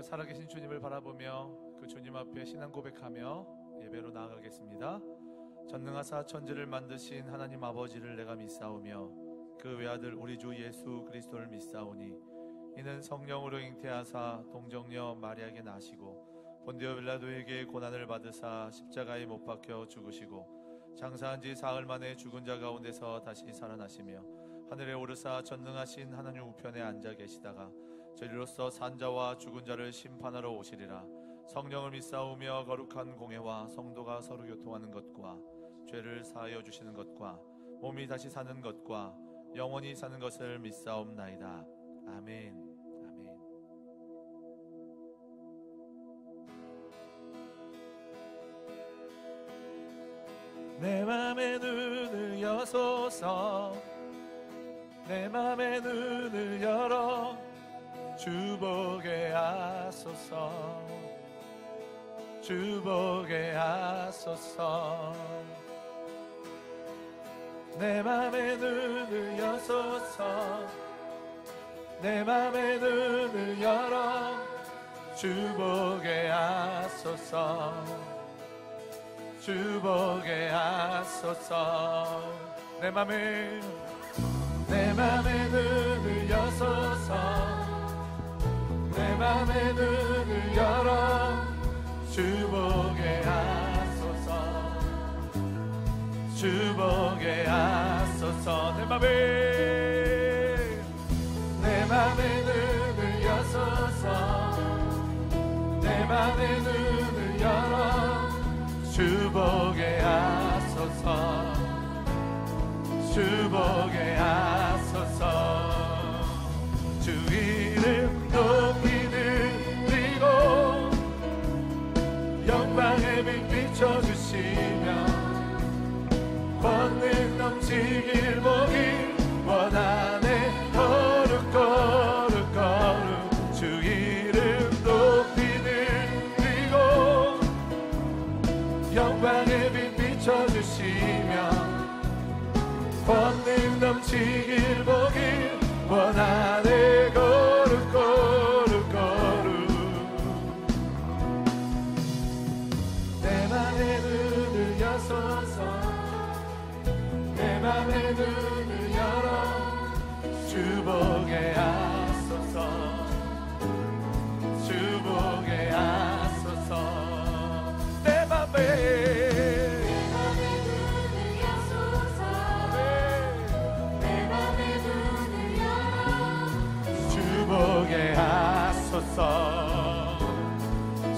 그 살아계신 주님을 바라보며 그 주님 앞에 신앙 고백하며 예배로 나아가겠습니다. 전능하사 천지를 만드신 하나님 아버지를 내가 믿사오며 그 외아들 우리 주 예수 그리스도를 믿사오니 이는 성령으로 잉태하사 동정녀 마리아에게 나시고 본디오 빌라도에게 고난을 받으사 십자가에 못 박혀 죽으시고 장사한 지 사흘 만에 죽은 자 가운데서 다시 살아나시며 하늘에 오르사 전능하신 하나님 우편에 앉아 계시다가 저리로서 산자와 죽은 자를 심판하러 오시리라. 성령을 믿사오며 거룩한 공회와 성도가 서로 교통하는 것과 죄를 사하여 주시는 것과 몸이 다시 사는 것과 영원히 사는 것을 믿사옵나이다. 아멘. 아멘. 내 맘의 눈을 여소서, 내 맘의 눈을 열어 주보게 하소서, 주보게 하소서. 내 맘의 눈을 여소서, 내 맘의 눈을 열어 주보게 하소서, 주보게 하소서. 내 맘의 눈을 여소서, 내 맘의 눈을 열어 주보게 하소서, 주보게 하소서. 내 맘의 눈을 여소서, 내 맘의 눈을 열어 주보게 하소서, 주보게 하소서. 주 이름 높이 드리고 영광의 빛 비춰주시며 권능 넘치길 보길 원하네. 거룩 거룩 거룩 주 이름 높이 드리고 영광의 빛 비춰주시며 권능 넘치길 보길 원하네. 거룩 거룩 거룩 내 맘의 눈을 여소서, 내 맘의 눈을 열어 주보게 하소서, 주보게 하소서. 내 맘의 주보게 하소서,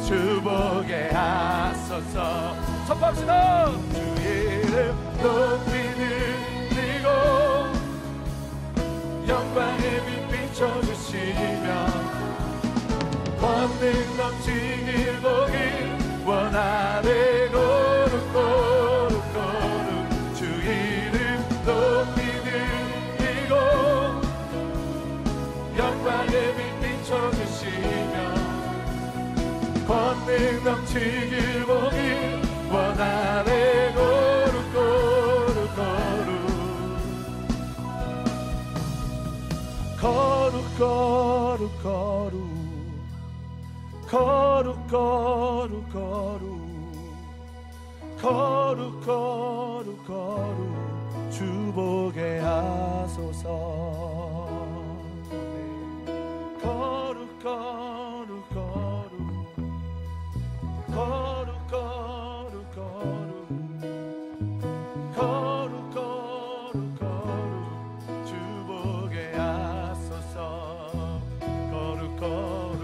주보게 하소서. 선포합시다. 주 이름 높이 드리고 영광의 빛 비춰주시며 권능 넘치길 보길 원하네. 거룩 거룩 거룩 주 이름 높이 드리고 영광의 빛 비춰주시며 권능 넘치길 보길 원하네. 거룩 거룩 거룩 거룩 거룩 거룩 거룩 거룩 거룩 거룩 거룩 주보게 하소서. 거룩 거룩 거룩 거룩 거룩 거룩 거룩 거룩 거룩 주보게 하소서. 거룩 거룩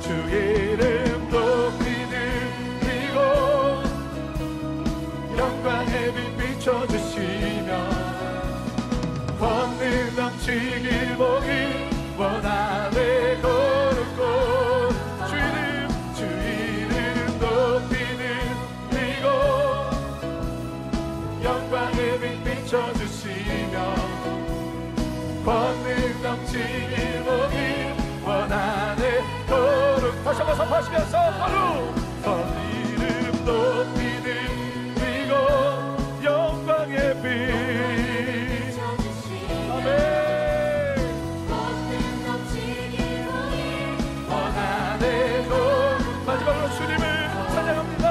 주 이름 높이 드리고 영광의 빛 비춰주시며 권능 넘치길 보길 원하네 거룩고 주 이름 높이 드리고 영광의 빛 비춰주시며 권능 넘치길 보길 원하네 거룩 다시 한번 선포하시면서 하루 이름 높이 드리고 영광의 빛 아멘 권능 넘치길 보길 원하네 거룩 마지막으로 주님을 찬양합니다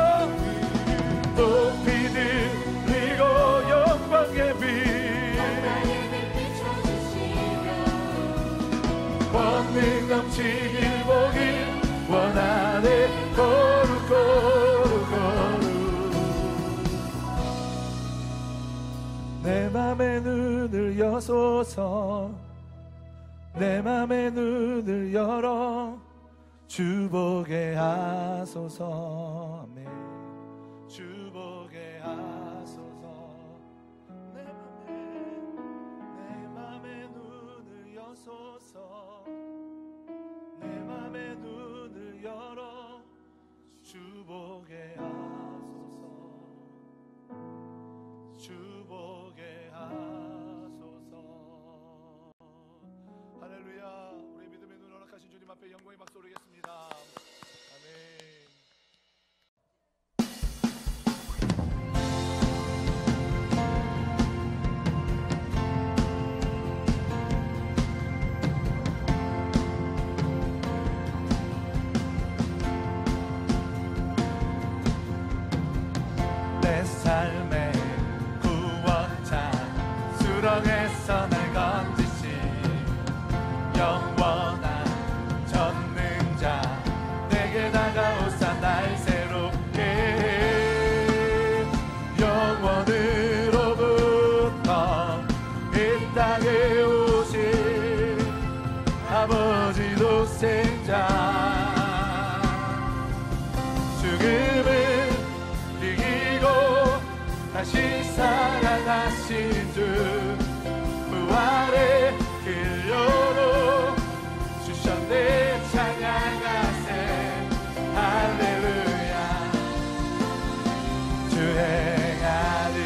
높이 드리고 영광의 빛 권능 넘치길 보길 원하네 거룩 내 맘의 눈을 여소서 내 맘의 눈을 열어 주 보게 하소서 아멘 주 보게 하소서 내 맘의 눈을 여소서 내 맘의 눈을 열어 주 보게 하소서 주 보게 하소서 할렐루야 우리 믿음의 눈을 허락하신 주님 앞에 영광의 박수 올리겠습니다 아멘 내 삶의 구원자 수렁에서 날 건지신 영원한 전능자 내게 다가오사 날 새롭게 영원으로부터 이 땅에 오신 아버지 독생자 죽음을 다시 살아나신 주 부활의 길로로 주셨네 찬양하세 할렐루야 주행하리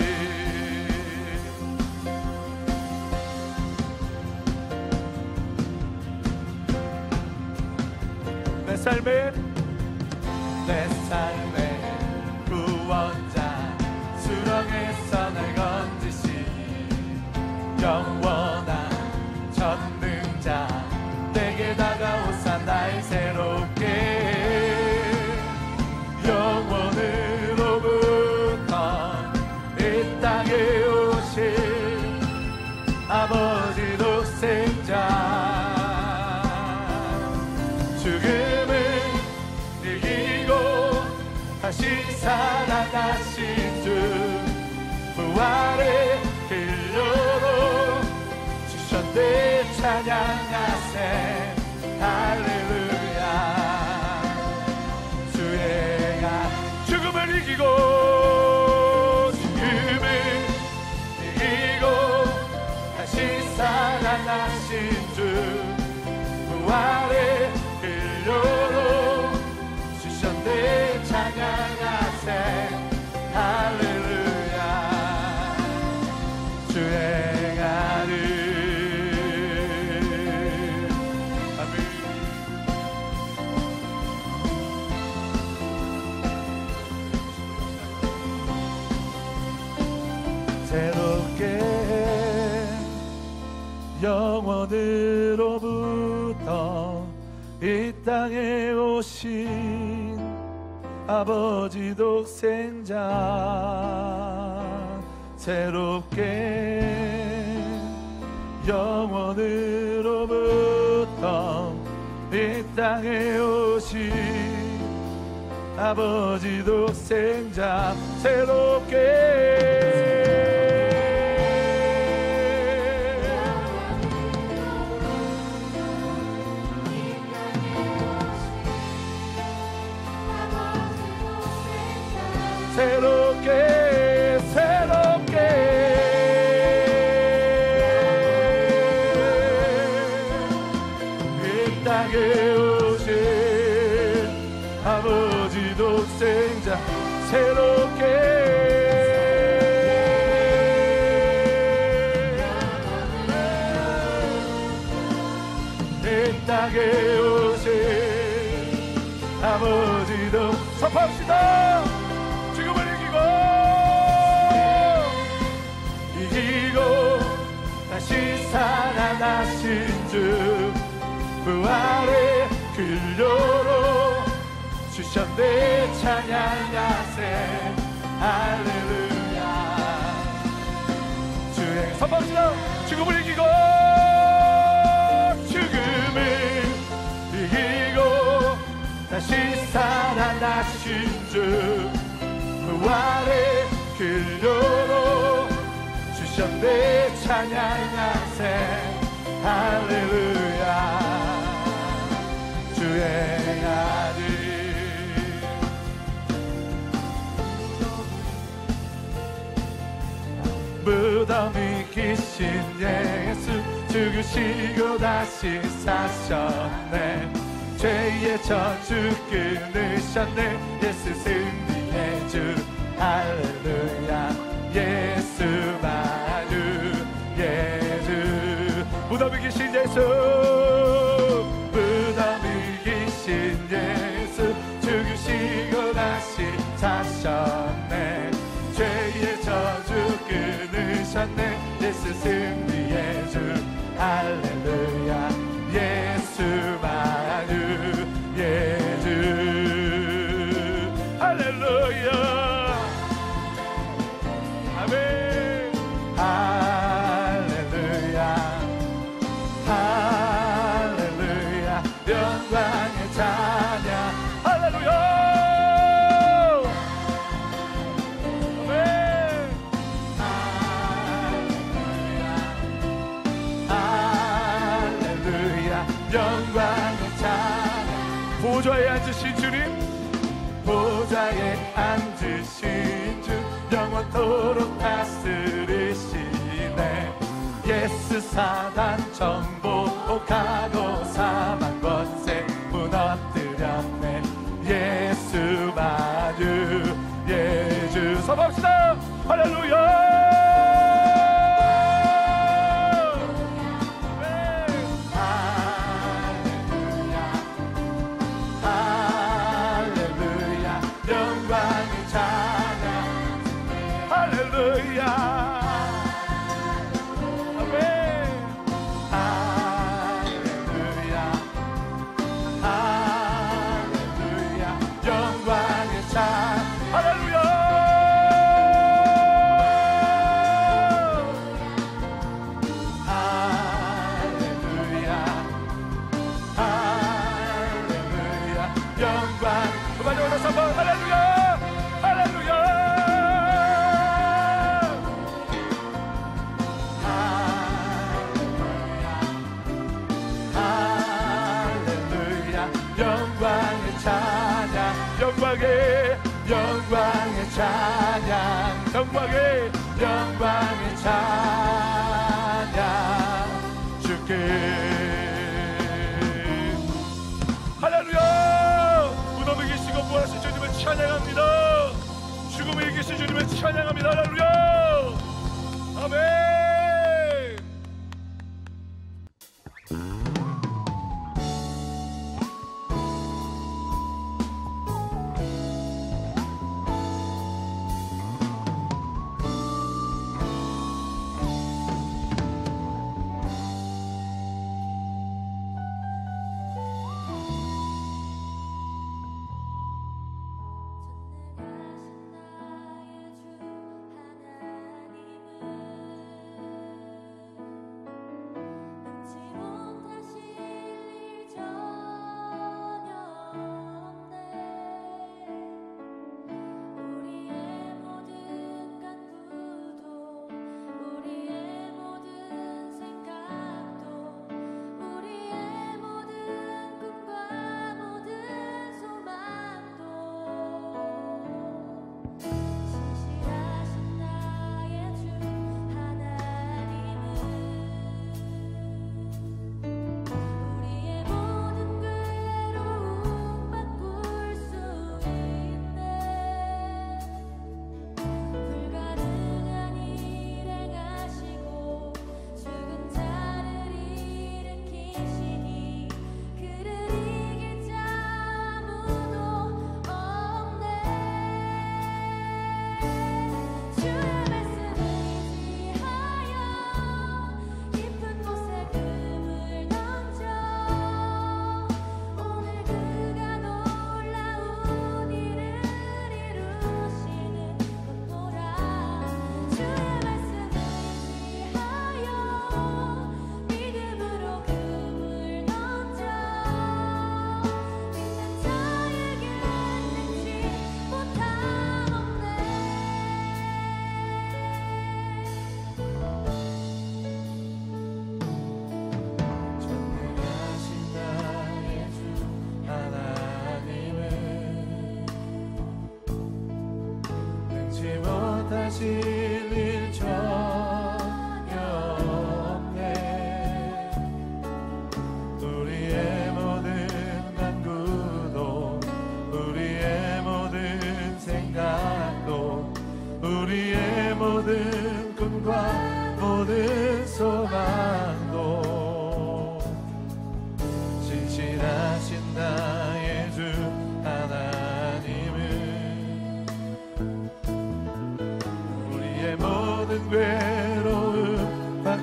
내 삶의 구원자 수렁에서 날 건지신 영원한 전능자 내게 다가오사 날 새롭게 영원으로부터 이 땅에 오신 아버지 독생자 죽음을 이기고 다시 살아나신 주 부활의 길로로 주셨네 찬양하세 할렐루야 주의가 죽음을 이기고 다시 살아나신 주 부활의 길로로 주셨네 찬양하세 할렐루야 주행하리 아멘 새롭게 영원으로부터 이 땅에 오신 아버지 독생자 새롭게 영원으로부터 이 땅에 오신 아버지 독생자 새롭게 땅에 오신 아버지 독생자 새롭게 내 땅에 오신 아버지도 선포합시다. 죽음을 이기고 다시 살아나신 주 부활의 근료로 주셨네 찬양하세 할렐루야. 주의 선포합시다. 죽음을 이기고 다시 살아나신 주 부활의 근료로 주셨네 찬양하세 할렐루야. 주의 아들 무덤이 기신 예수 죽으시고 다시 사셨네. 죄의 저주 끊으셨네. 예수 승리의 주 할렐루야. 예수만주 예수 무덤이 계신 예수 무덤이 계신 예수 죽으시고 다시 사셨네. 죄의 저주 끊으셨네. 예수 승리의 주 할렐루야. 예수만주 예수 할렐루야. 아멘. 할렐루야. 할렐루야. 영광의 찬양 할렐루야. 아멘. 할렐루야. 할렐루야. 영광의 찬양. 보좌에 앉으신 주님 보좌에 앉으신 주 영원토록 다스리시네. 예수 사단 정복하고 사망 권세 무너뜨렸네. 예수만주 예수 선포합시다. 할렐루야. 영광의 찬양 영광의 찬양 주께 할렐루야. 무덤에 계시고 부활하신 주님을 찬양합니다. 죽음에 계신 주님을 찬양합니다. 할렐루야. 아멘.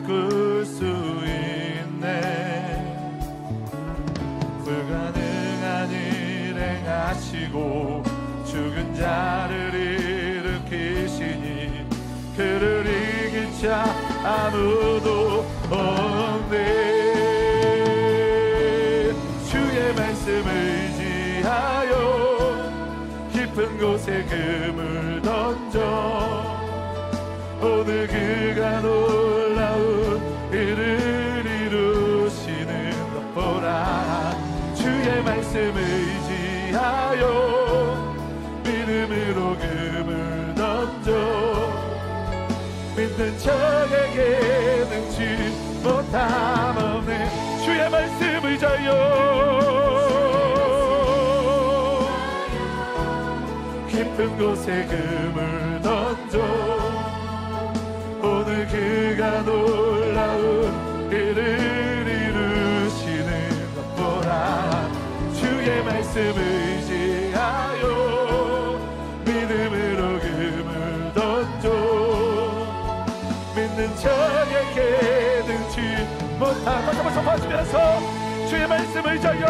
바꿀 수 있네. 불가능한 일 행하시고 죽은 자를 일으키시니 그를 이길 자 아무도 없네. 주의 말씀을 의지하여 깊은 곳에 금을 던져 오늘 그가 놀라운 일을 이루시는 것 보라. 주의 말씀을 의지하여 믿음으로 금을 던져 믿는 자에게 능치 못함 없네. 주의 말씀을 의지하여 깊은 곳에 금을 던져 오늘 그가 놀라운 일을 이루시는 것 보라. 주의 말씀을 의지하여 믿음으로 금을 던져 믿는 자에게 능치 못한 다시 한번 선포하시면서 주의 말씀을 의지하여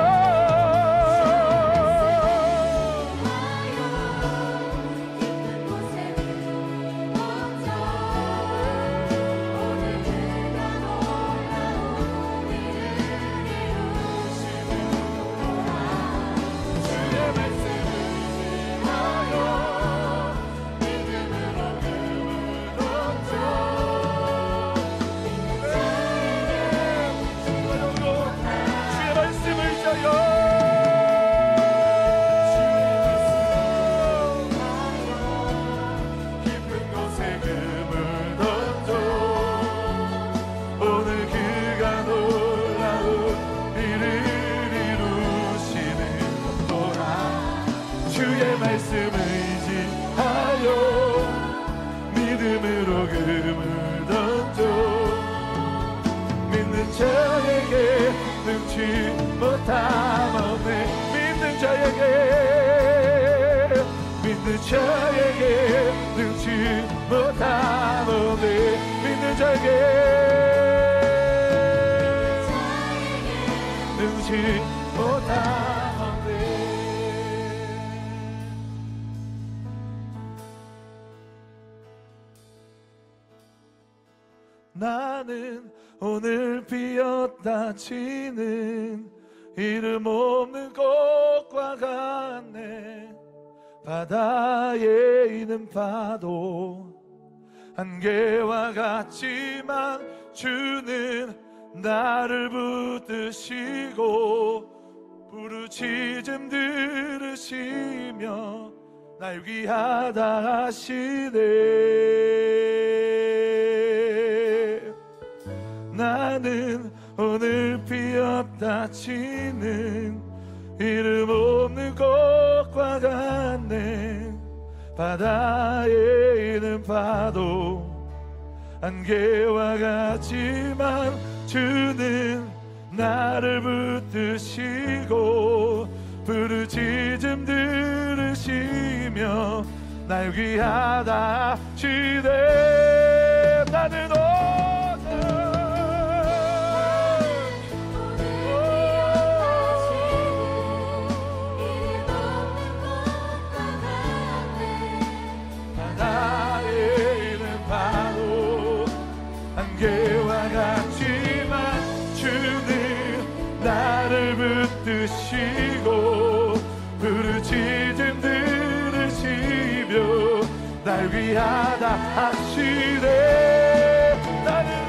믿는 자에게 능치 못함 없네. 믿는 자에게 능치 못함 없네. 나는 오늘 피었다 지는 이름 없는 꽃과 같네. 바다에 있는 파도 안개와 같지만 주는 나를 붙드시고 부르짖음 들으시며 날 귀하다 하시네. 나는 오늘 피었다 치는 이름 없는 꽃과 같네. 바다에 있는 파도 안개와 같지만 주는 나를 붙드시고 부르짖음 들으시며 날 귀하다 하시네. 나는 안개와 같지만 주는 나를 붙드시고 부르짖음 들으시며 날 위하다 하시네. 나는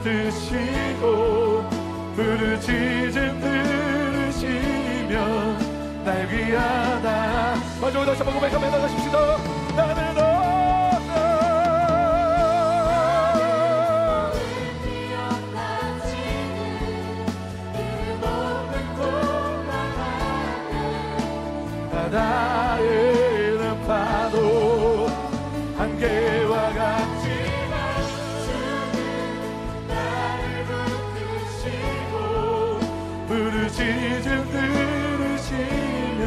붙드시고 부르짖음 들으시며 날 귀하다. 마지막으로 다시 한번 고백하며 나가십시다. 나는 바다에 있는 파도 부르짖음 들으시며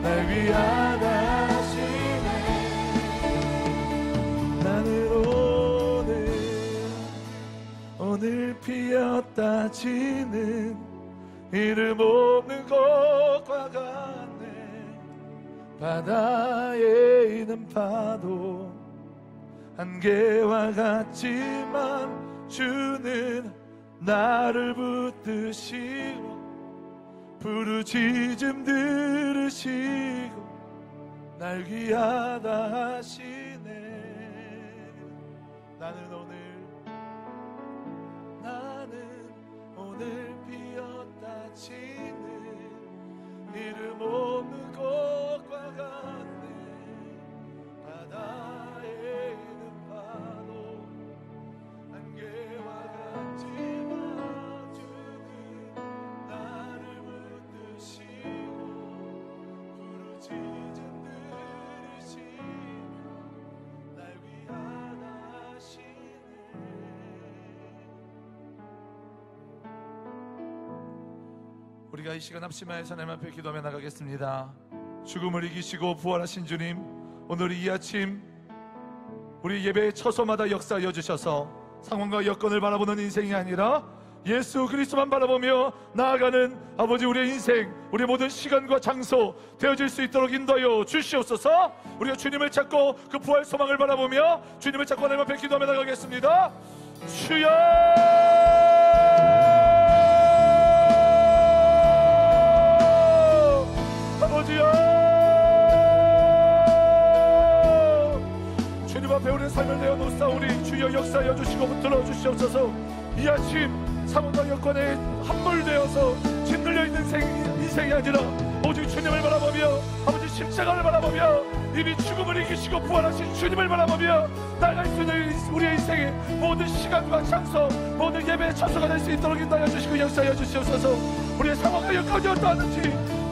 날 위하시네. 나는 오늘 피었다 지는 이름 없는 것과 같네. 바다에 있는 파도 안개와 같지만 주는 나를 붙드시고 부르짖음 들으시고 날 귀하다 하시네. 나는 오늘 피었다 지는 이름 없는 것과 같네. 바다에 있는 파도 안개와 같지만 주는 나를 붙드시고 부르짖음 들으시며 날 위하다 하시네. 우리가 이 시간 합심하여서 하나님 앞에 기도하며 나가겠습니다. 죽음을 이기시고 부활하신 주님, 오늘 이 아침 우리 예배의 처소마다 역사하여 주셔서 상황과 여건을 바라보는 인생이 아니라 예수 그리스도만 바라보며 나아가는 아버지 우리의 인생, 우리의 모든 시간과 장소 되어질 수 있도록 인도하여 주시옵소서. 우리가 주님을 찾고 그 부활 소망을 바라보며 주님을 찾고 하나님 앞에 기도하며 나가겠습니다. 주여! 주님 앞에 우리의 삶을 내어놓사오니 주여 역사하여 주시고 붙들어 주시옵소서. 이 아침 상황과 여건에 함몰되어서 짓눌려 있는 인생이 아니라 오직 주님을 바라보며 아버지 십자가를 바라보며 이미 죽음을 이기시고 부활하신 주님을 바라보며 나아갈 수 있는 우리의 인생의 모든 시간과 장소, 모든 예배의 처소가 될 수 있도록 인도하여 주시고 역사하여 주시옵소서. 우리의 상황과 여건이 어떠하든지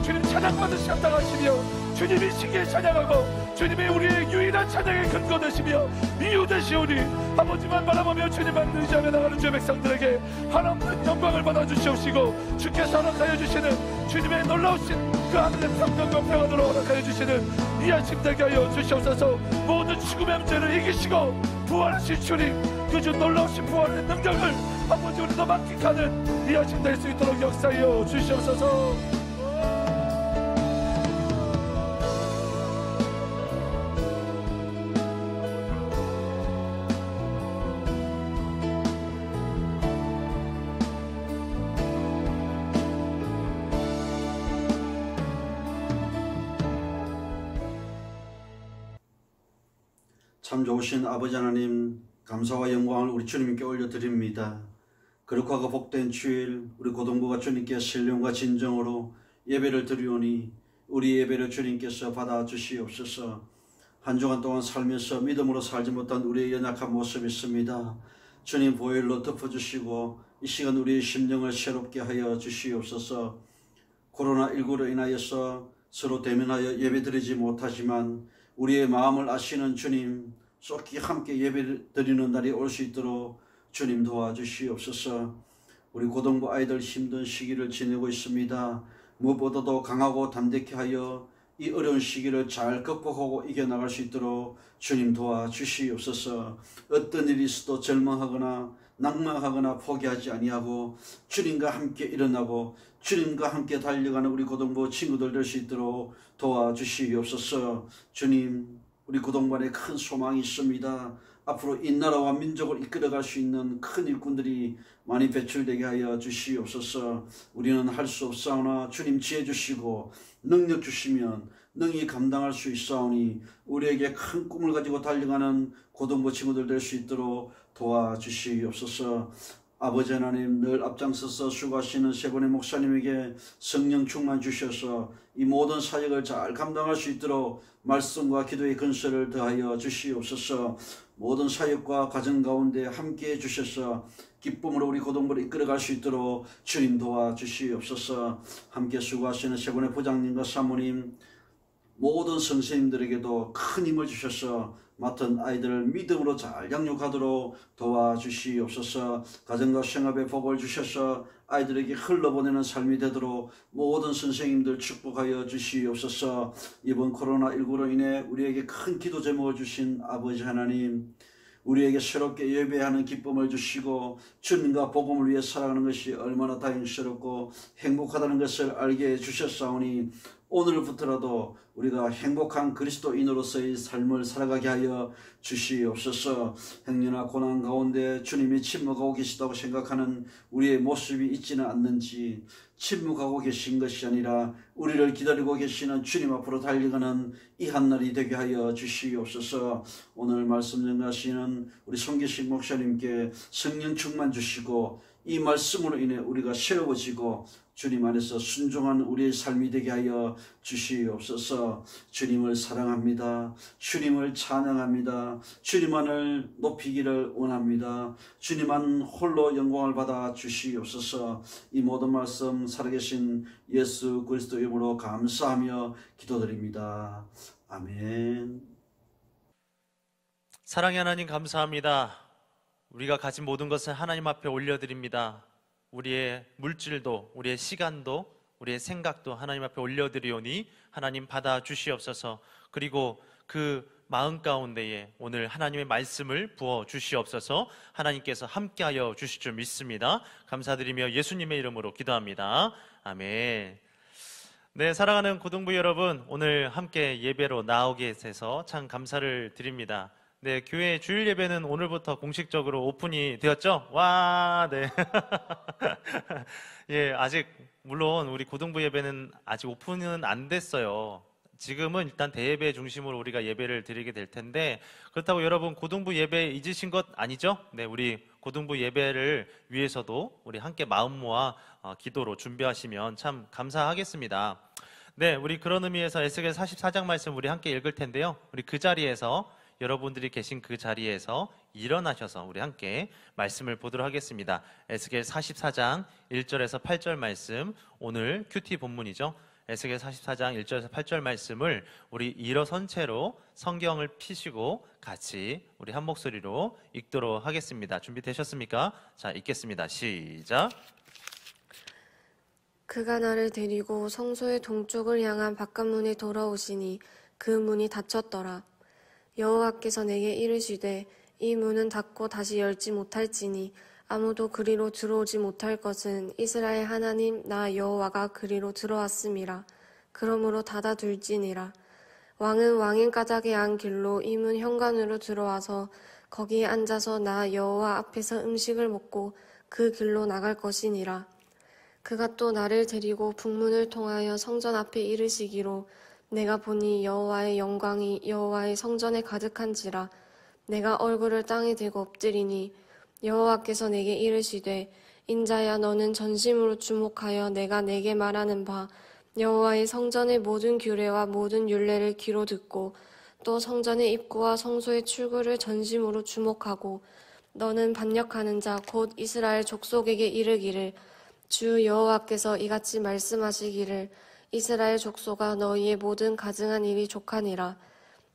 주님 찬양받으시옵다 하시며 주님이 시기에 찬양하고 주님이 우리의 유일한 찬양의 근거 되시며 이유 되시오니 아버지만 바라보며 주님만 의지하며 나가는 주의 백성들에게 한없는 영광을 받아주시옵시고 주께서 허락하여 주시는 주님의 놀라우신 그 하늘의 평강과 평안으로 허락하여 주시는 이 아침 되게 하여 주시옵소서. 모든 죽음의 문제를 이기시고 부활하신 주님, 그 주 놀라우신 부활의 능력을 아버지 우리도 만끽하는 이 아침 될 수 있도록 역사하여 주시옵소서. 참 좋으신 아버지 하나님, 감사와 영광을 우리 주님께 올려드립니다. 거룩하고 복된 주일, 우리 고동부가 주님께 신령과 진정으로 예배를 드리오니 우리 예배를 주님께서 받아주시옵소서. 한 주간 동안 살면서 믿음으로 살지 못한 우리의 연약한 모습이 있습니다. 주님 보혈로 덮어주시고 이 시간 우리의 심령을 새롭게 하여 주시옵소서. 코로나19로 인하여서 서로 대면하여 예배드리지 못하지만 우리의 마음을 아시는 주님, 쏟기 함께 예배를 드리는 날이 올 수 있도록 주님 도와주시옵소서. 우리 고등부 아이들 힘든 시기를 지내고 있습니다. 무엇보다도 강하고 담대케 하여 이 어려운 시기를 잘 극복하고 이겨나갈 수 있도록 주님 도와주시옵소서. 어떤 일이 있어도 절망하거나 낭망하거나 포기하지 아니하고 주님과 함께 일어나고 주님과 함께 달려가는 우리 고등부 친구들 될 수 있도록 도와주시옵소서. 주님, 우리 고등반에 큰 소망이 있습니다. 앞으로 이 나라와 민족을 이끌어갈 수 있는 큰 일꾼들이 많이 배출되게 하여 주시옵소서. 우리는 할 수 없사오나 주님 지혜 주시고 능력 주시면 능히 감당할 수 있사오니 우리에게 큰 꿈을 가지고 달려가는 고등부 친구들 될 수 있도록 도와주시옵소서. 아버지 하나님, 늘 앞장서서 수고하시는 세 분의 목사님에게 성령 충만 주셔서 이 모든 사역을 잘 감당할 수 있도록 말씀과 기도의 근세를 더하여 주시옵소서. 모든 사역과 가정 가운데 함께해 주셔서 기쁨으로 우리 고등부를 이끌어갈 수 있도록 주님 도와주시옵소서. 함께 수고하시는 세 분의 부장님과 사모님, 모든 선생님들에게도 큰 힘을 주셔서 맡은 아이들을 믿음으로 잘 양육하도록 도와주시옵소서. 가정과 생활에 복을 주셔서 아이들에게 흘러보내는 삶이 되도록 모든 선생님들 축복하여 주시옵소서. 이번 코로나19로 인해 우리에게 큰 기도 제목을 주신 아버지 하나님, 우리에게 새롭게 예배하는 기쁨을 주시고 주님과 복음을 위해 살아가는 것이 얼마나 다행스럽고 행복하다는 것을 알게 해주셨사오니 오늘부터라도 우리가 행복한 그리스도인으로서의 삶을 살아가게 하여 주시옵소서. 행여나 고난 가운데 주님이 침묵하고 계시다고 생각하는 우리의 모습이 있지는 않는지, 침묵하고 계신 것이 아니라 우리를 기다리고 계시는 주님 앞으로 달려가는 이 한날이 되게 하여 주시옵소서. 오늘 말씀 전하시는 우리 손기식 목사님께 성령 충만 주시고 이 말씀으로 인해 우리가 세워지고 주님 안에서 순종한 우리의 삶이 되게 하여 주시옵소서. 주님을 사랑합니다. 주님을 찬양합니다. 주님만을 높이기를 원합니다. 주님만 홀로 영광을 받아 주시옵소서. 이 모든 말씀 살아계신 예수 그리스도 이름으로 감사하며 기도드립니다. 아멘. 사랑의 하나님 감사합니다. 우리가 가진 모든 것을 하나님 앞에 올려드립니다. 우리의 물질도, 우리의 시간도, 우리의 생각도 하나님 앞에 올려드리오니 하나님 받아 주시옵소서. 그리고 그 마음 가운데에 오늘 하나님의 말씀을 부어 주시옵소서. 하나님께서 함께하여 주실 줄 믿습니다. 감사드리며 예수님의 이름으로 기도합니다. 아멘. 네, 사랑하는 고등부 여러분, 오늘 함께 예배로 나오게 돼서 참 감사를 드립니다. 네, 교회 주일 예배는 오늘부터 공식적으로 오픈이 되었죠? 와, 네. 예, 아직, 물론 우리 고등부 예배는 아직 오픈은 안 됐어요. 지금은 일단 대예배 중심으로 우리가 예배를 드리게 될 텐데, 그렇다고 여러분 고등부 예배 잊으신 것 아니죠? 네, 우리 고등부 예배를 위해서도 우리 함께 마음 모아 기도로 준비하시면 참 감사하겠습니다. 네, 우리 그런 의미에서 에스겔 44장 말씀 우리 함께 읽을 텐데요. 우리 그 자리에서 여러분들이 계신 그 자리에서 일어나셔서 우리 함께 말씀을 보도록 하겠습니다. 에스겔 44장 1절에서 8절 말씀, 오늘 큐티 본문이죠. 에스겔 44장 1절에서 8절 말씀을 우리 일어선 채로 성경을 펴시고 같이 우리 한 목소리로 읽도록 하겠습니다. 준비되셨습니까? 자, 읽겠습니다. 시작. 그가 나를 데리고 성소의 동쪽을 향한 바깥문에 돌아오시니 그 문이 닫혔더라. 여호와께서 내게 이르시되 이 문은 닫고 다시 열지 못할지니 아무도 그리로 들어오지 못할 것은 이스라엘 하나님 나 여호와가 그리로 들어왔음이라. 그러므로 닫아둘지니라. 왕은 왕인 까닭에 안 길로 이 문 현관으로 들어와서 거기에 앉아서 나 여호와 앞에서 음식을 먹고 그 길로 나갈 것이니라. 그가 또 나를 데리고 북문을 통하여 성전 앞에 이르시기로 내가 보니 여호와의 영광이 여호와의 성전에 가득한지라. 내가 얼굴을 땅에 대고 엎드리니 여호와께서 내게 이르시되 인자야 너는 전심으로 주목하여 내가 내게 말하는 바 여호와의 성전의 모든 규례와 모든 율례를 귀로 듣고 또 성전의 입구와 성소의 출구를 전심으로 주목하고 너는 반역하는 자 곧 이스라엘 족속에게 이르기를 주 여호와께서 이같이 말씀하시기를 이스라엘 족속아 너희의 모든 가증한 일이 족하니라.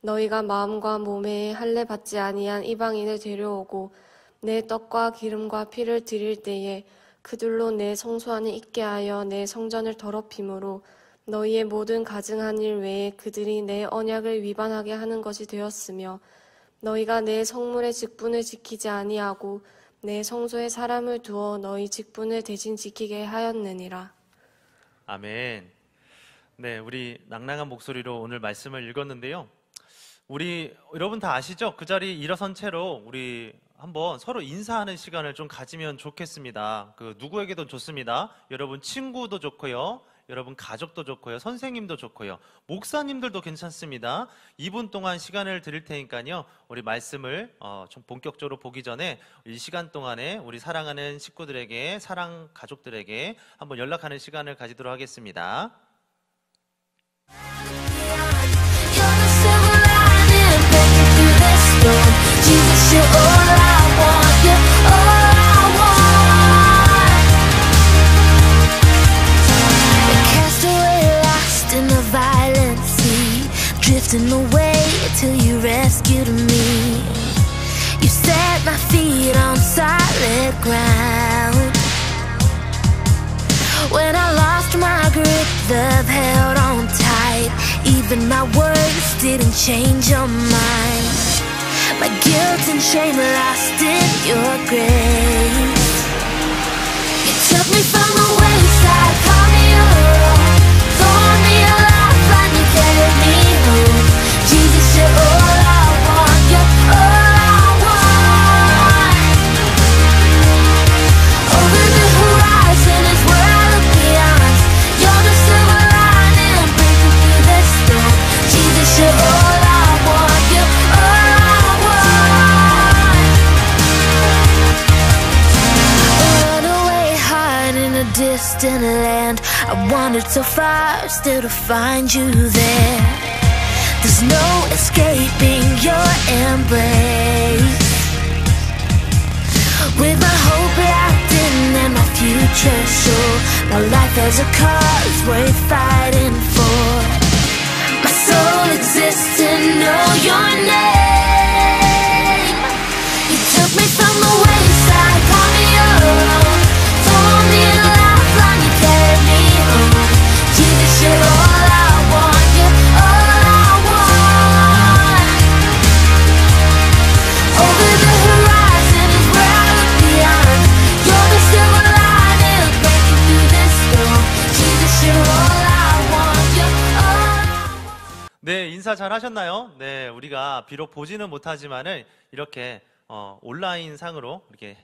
너희가 마음과 몸에 할례 받지 아니한 이방인을 데려오고 내 떡과 기름과 피를 드릴 때에 그들로 내 성소 안에 있게 하여 내 성전을 더럽힘으로 너희의 모든 가증한 일 외에 그들이 내 언약을 위반하게 하는 것이 되었으며 너희가 내 성물의 직분을 지키지 아니하고 내 성소에 사람을 두어 너희 직분을 대신 지키게 하였느니라. 아멘. 네, 우리 낭낭한 목소리로 오늘 말씀을 읽었는데요. 우리 여러분 다 아시죠? 그 자리 일어선 채로 우리 한번 서로 인사하는 시간을 좀 가지면 좋겠습니다. 그 누구에게도 좋습니다. 여러분 친구도 좋고요. 여러분 가족도 좋고요. 선생님도 좋고요. 목사님들도 괜찮습니다. 2분 동안 시간을 드릴 테니까요. 우리 말씀을 좀 본격적으로 보기 전에 이 시간 동안에 우리 사랑하는 식구들에게, 사랑 가족들에게 한번 연락하는 시간을 가지도록 하겠습니다. Jesus, you're all I want, you're all I want. Cast away, lost in the violent sea. till you rescued me. You set my feet on solid ground. When I lost my grip, love held on tight. Even my words didn't change your mind. My guilt and shame lost in your grace. You took me from the wayside, called me your own, tore me a lifeline, you carried me home. Jesus, you're all I want, you're all I want. Over the horizon is where I look beyond. You're the silver lining, breaking through the storm. Jesus, you're all I want, you're all I want. A runaway heart in a distant land. I wandered so far, still to find you there. There's no escaping your embrace. With my hope locked in and my future sure, my life has a cause worth fighting for. My soul exists to know your name. You took me from the wayside, called me your own, told me a lifeline, you carried me home. Jesus, you're all I want, you're all I want. Over the horizon is where I look beyond. You're the silver lining, breaking through this storm. Jesus, you're all I want, you're all I want. 네, 인사 잘 하셨나요? 네, 우리가 비록 보지는 못하지만은 이렇게 온라인 상으로 이렇게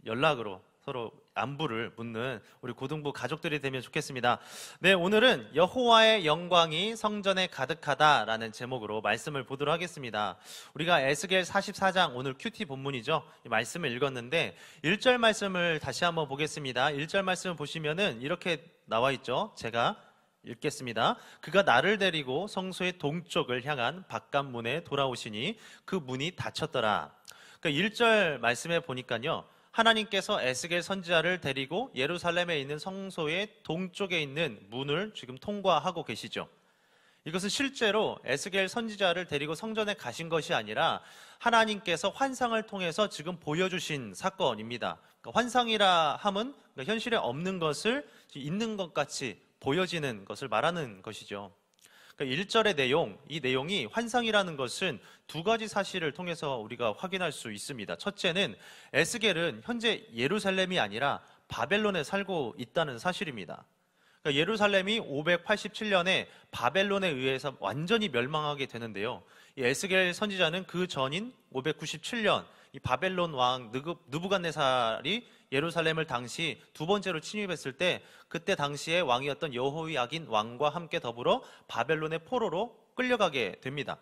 연락으로 서로 안부를 묻는 우리 고등부 가족들이 되면 좋겠습니다. 네, 오늘은 여호와의 영광이 성전에 가득하다라는 제목으로 말씀을 보도록 하겠습니다. 우리가 에스겔 44장 오늘 큐티 본문이죠. 이 말씀을 읽었는데 1절 말씀을 다시 한번 보겠습니다. 1절 말씀을 보시면은 이렇게 나와 있죠. 제가 읽겠습니다. 그가 나를 데리고 성소의 동쪽을 향한 바깥문에 돌아오시니 그 문이 닫혔더라. 그러니까 1절 말씀에 보니까요, 하나님께서 에스겔 선지자를 데리고 예루살렘에 있는 성소의 동쪽에 있는 문을 지금 통과하고 계시죠. 이것은 실제로 에스겔 선지자를 데리고 성전에 가신 것이 아니라 하나님께서 환상을 통해서 지금 보여주신 사건입니다. 그러니까 환상이라 함은 그러니까 현실에 없는 것을 있는 것 같이 보여지는 것을 말하는 것이죠. 그러니까 1절의 내용, 이 내용이 환상이라는 것은 두 가지 사실을 통해서 우리가 확인할 수 있습니다. 첫째는 에스겔은 현재 예루살렘이 아니라 바벨론에 살고 있다는 사실입니다. 그러니까 예루살렘이 587년에 바벨론에 의해서 완전히 멸망하게 되는데요. 이 에스겔 선지자는 그 전인 597년 이 바벨론 왕 느부갓네살이 예루살렘을 당시 두 번째로 침입했을 때 그때 당시에 왕이었던 여호야긴 왕과 함께 더불어 바벨론의 포로로 끌려가게 됩니다.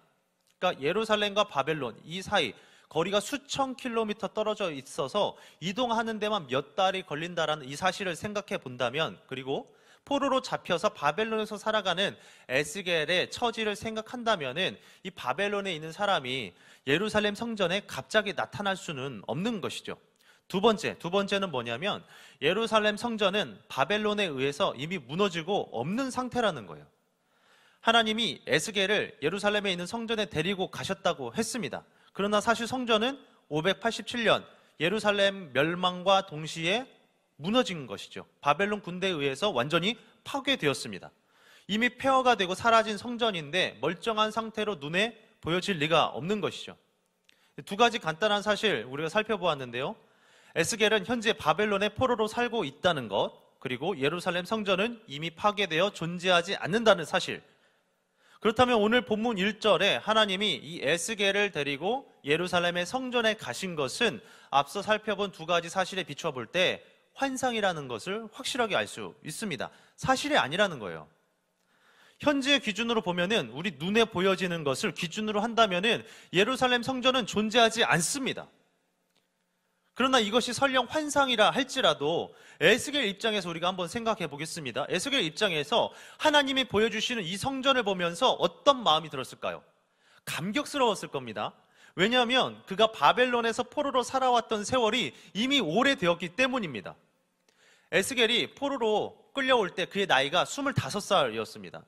그러니까 예루살렘과 바벨론 이 사이 거리가 수천 킬로미터 떨어져 있어서 이동하는 데만 몇 달이 걸린다라는 이 사실을 생각해 본다면, 그리고 포로로 잡혀서 바벨론에서 살아가는 에스겔의 처지를 생각한다면은 이 바벨론에 있는 사람이 예루살렘 성전에 갑자기 나타날 수는 없는 것이죠. 두 번째는 뭐냐면 예루살렘 성전은 바벨론에 의해서 이미 무너지고 없는 상태라는 거예요. 하나님이 에스겔을 예루살렘에 있는 성전에 데리고 가셨다고 했습니다. 그러나 사실 성전은 587년 예루살렘 멸망과 동시에 무너진 것이죠. 바벨론 군대에 의해서 완전히 파괴되었습니다. 이미 폐허가 되고 사라진 성전인데 멀쩡한 상태로 눈에 보여질 리가 없는 것이죠. 두 가지 간단한 사실 우리가 살펴보았는데요. 에스겔은 현재 바벨론의 포로로 살고 있다는 것, 그리고 예루살렘 성전은 이미 파괴되어 존재하지 않는다는 사실. 그렇다면 오늘 본문 1절에 하나님이 이 에스겔을 데리고 예루살렘의 성전에 가신 것은 앞서 살펴본 두 가지 사실에 비추어 볼 때 환상이라는 것을 확실하게 알 수 있습니다. 사실이 아니라는 거예요. 현재의 기준으로 보면은 우리 눈에 보여지는 것을 기준으로 한다면은 예루살렘 성전은 존재하지 않습니다. 그러나 이것이 설령 환상이라 할지라도 에스겔 입장에서 우리가 한번 생각해 보겠습니다. 에스겔 입장에서 하나님이 보여주시는 이 성전을 보면서 어떤 마음이 들었을까요? 감격스러웠을 겁니다. 왜냐하면 그가 바벨론에서 포로로 살아왔던 세월이 이미 오래되었기 때문입니다. 에스겔이 포로로 끌려올 때 그의 나이가 25살이었습니다.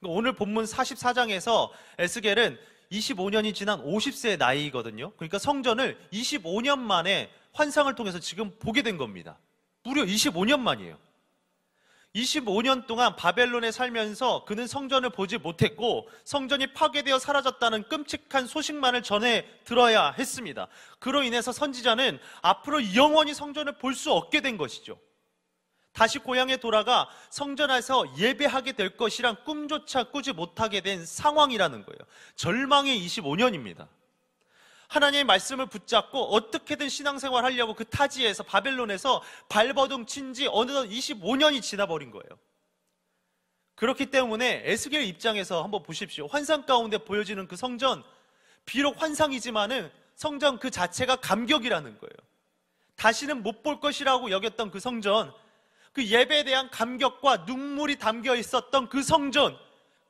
오늘 본문 44장에서 에스겔은 25년이 지난 50세의 나이거든요. 그러니까 성전을 25년 만에 환상을 통해서 지금 보게 된 겁니다. 무려 25년 만이에요. 25년 동안 바벨론에 살면서 그는 성전을 보지 못했고 성전이 파괴되어 사라졌다는 끔찍한 소식만을 전해 들어야 했습니다. 그로 인해서 선지자는 앞으로 영원히 성전을 볼 수 없게 된 것이죠. 다시 고향에 돌아가 성전에서 예배하게 될 것이란 꿈조차 꾸지 못하게 된 상황이라는 거예요. 절망의 25년입니다. 하나님의 말씀을 붙잡고 어떻게든 신앙생활 하려고 그 타지에서 바벨론에서 발버둥 친 지 어느덧 25년이 지나버린 거예요. 그렇기 때문에 에스겔 입장에서 한번 보십시오. 환상 가운데 보여지는 그 성전, 비록 환상이지만은 성전 그 자체가 감격이라는 거예요. 다시는 못 볼 것이라고 여겼던 그 성전, 그 예배에 대한 감격과 눈물이 담겨 있었던 그 성전,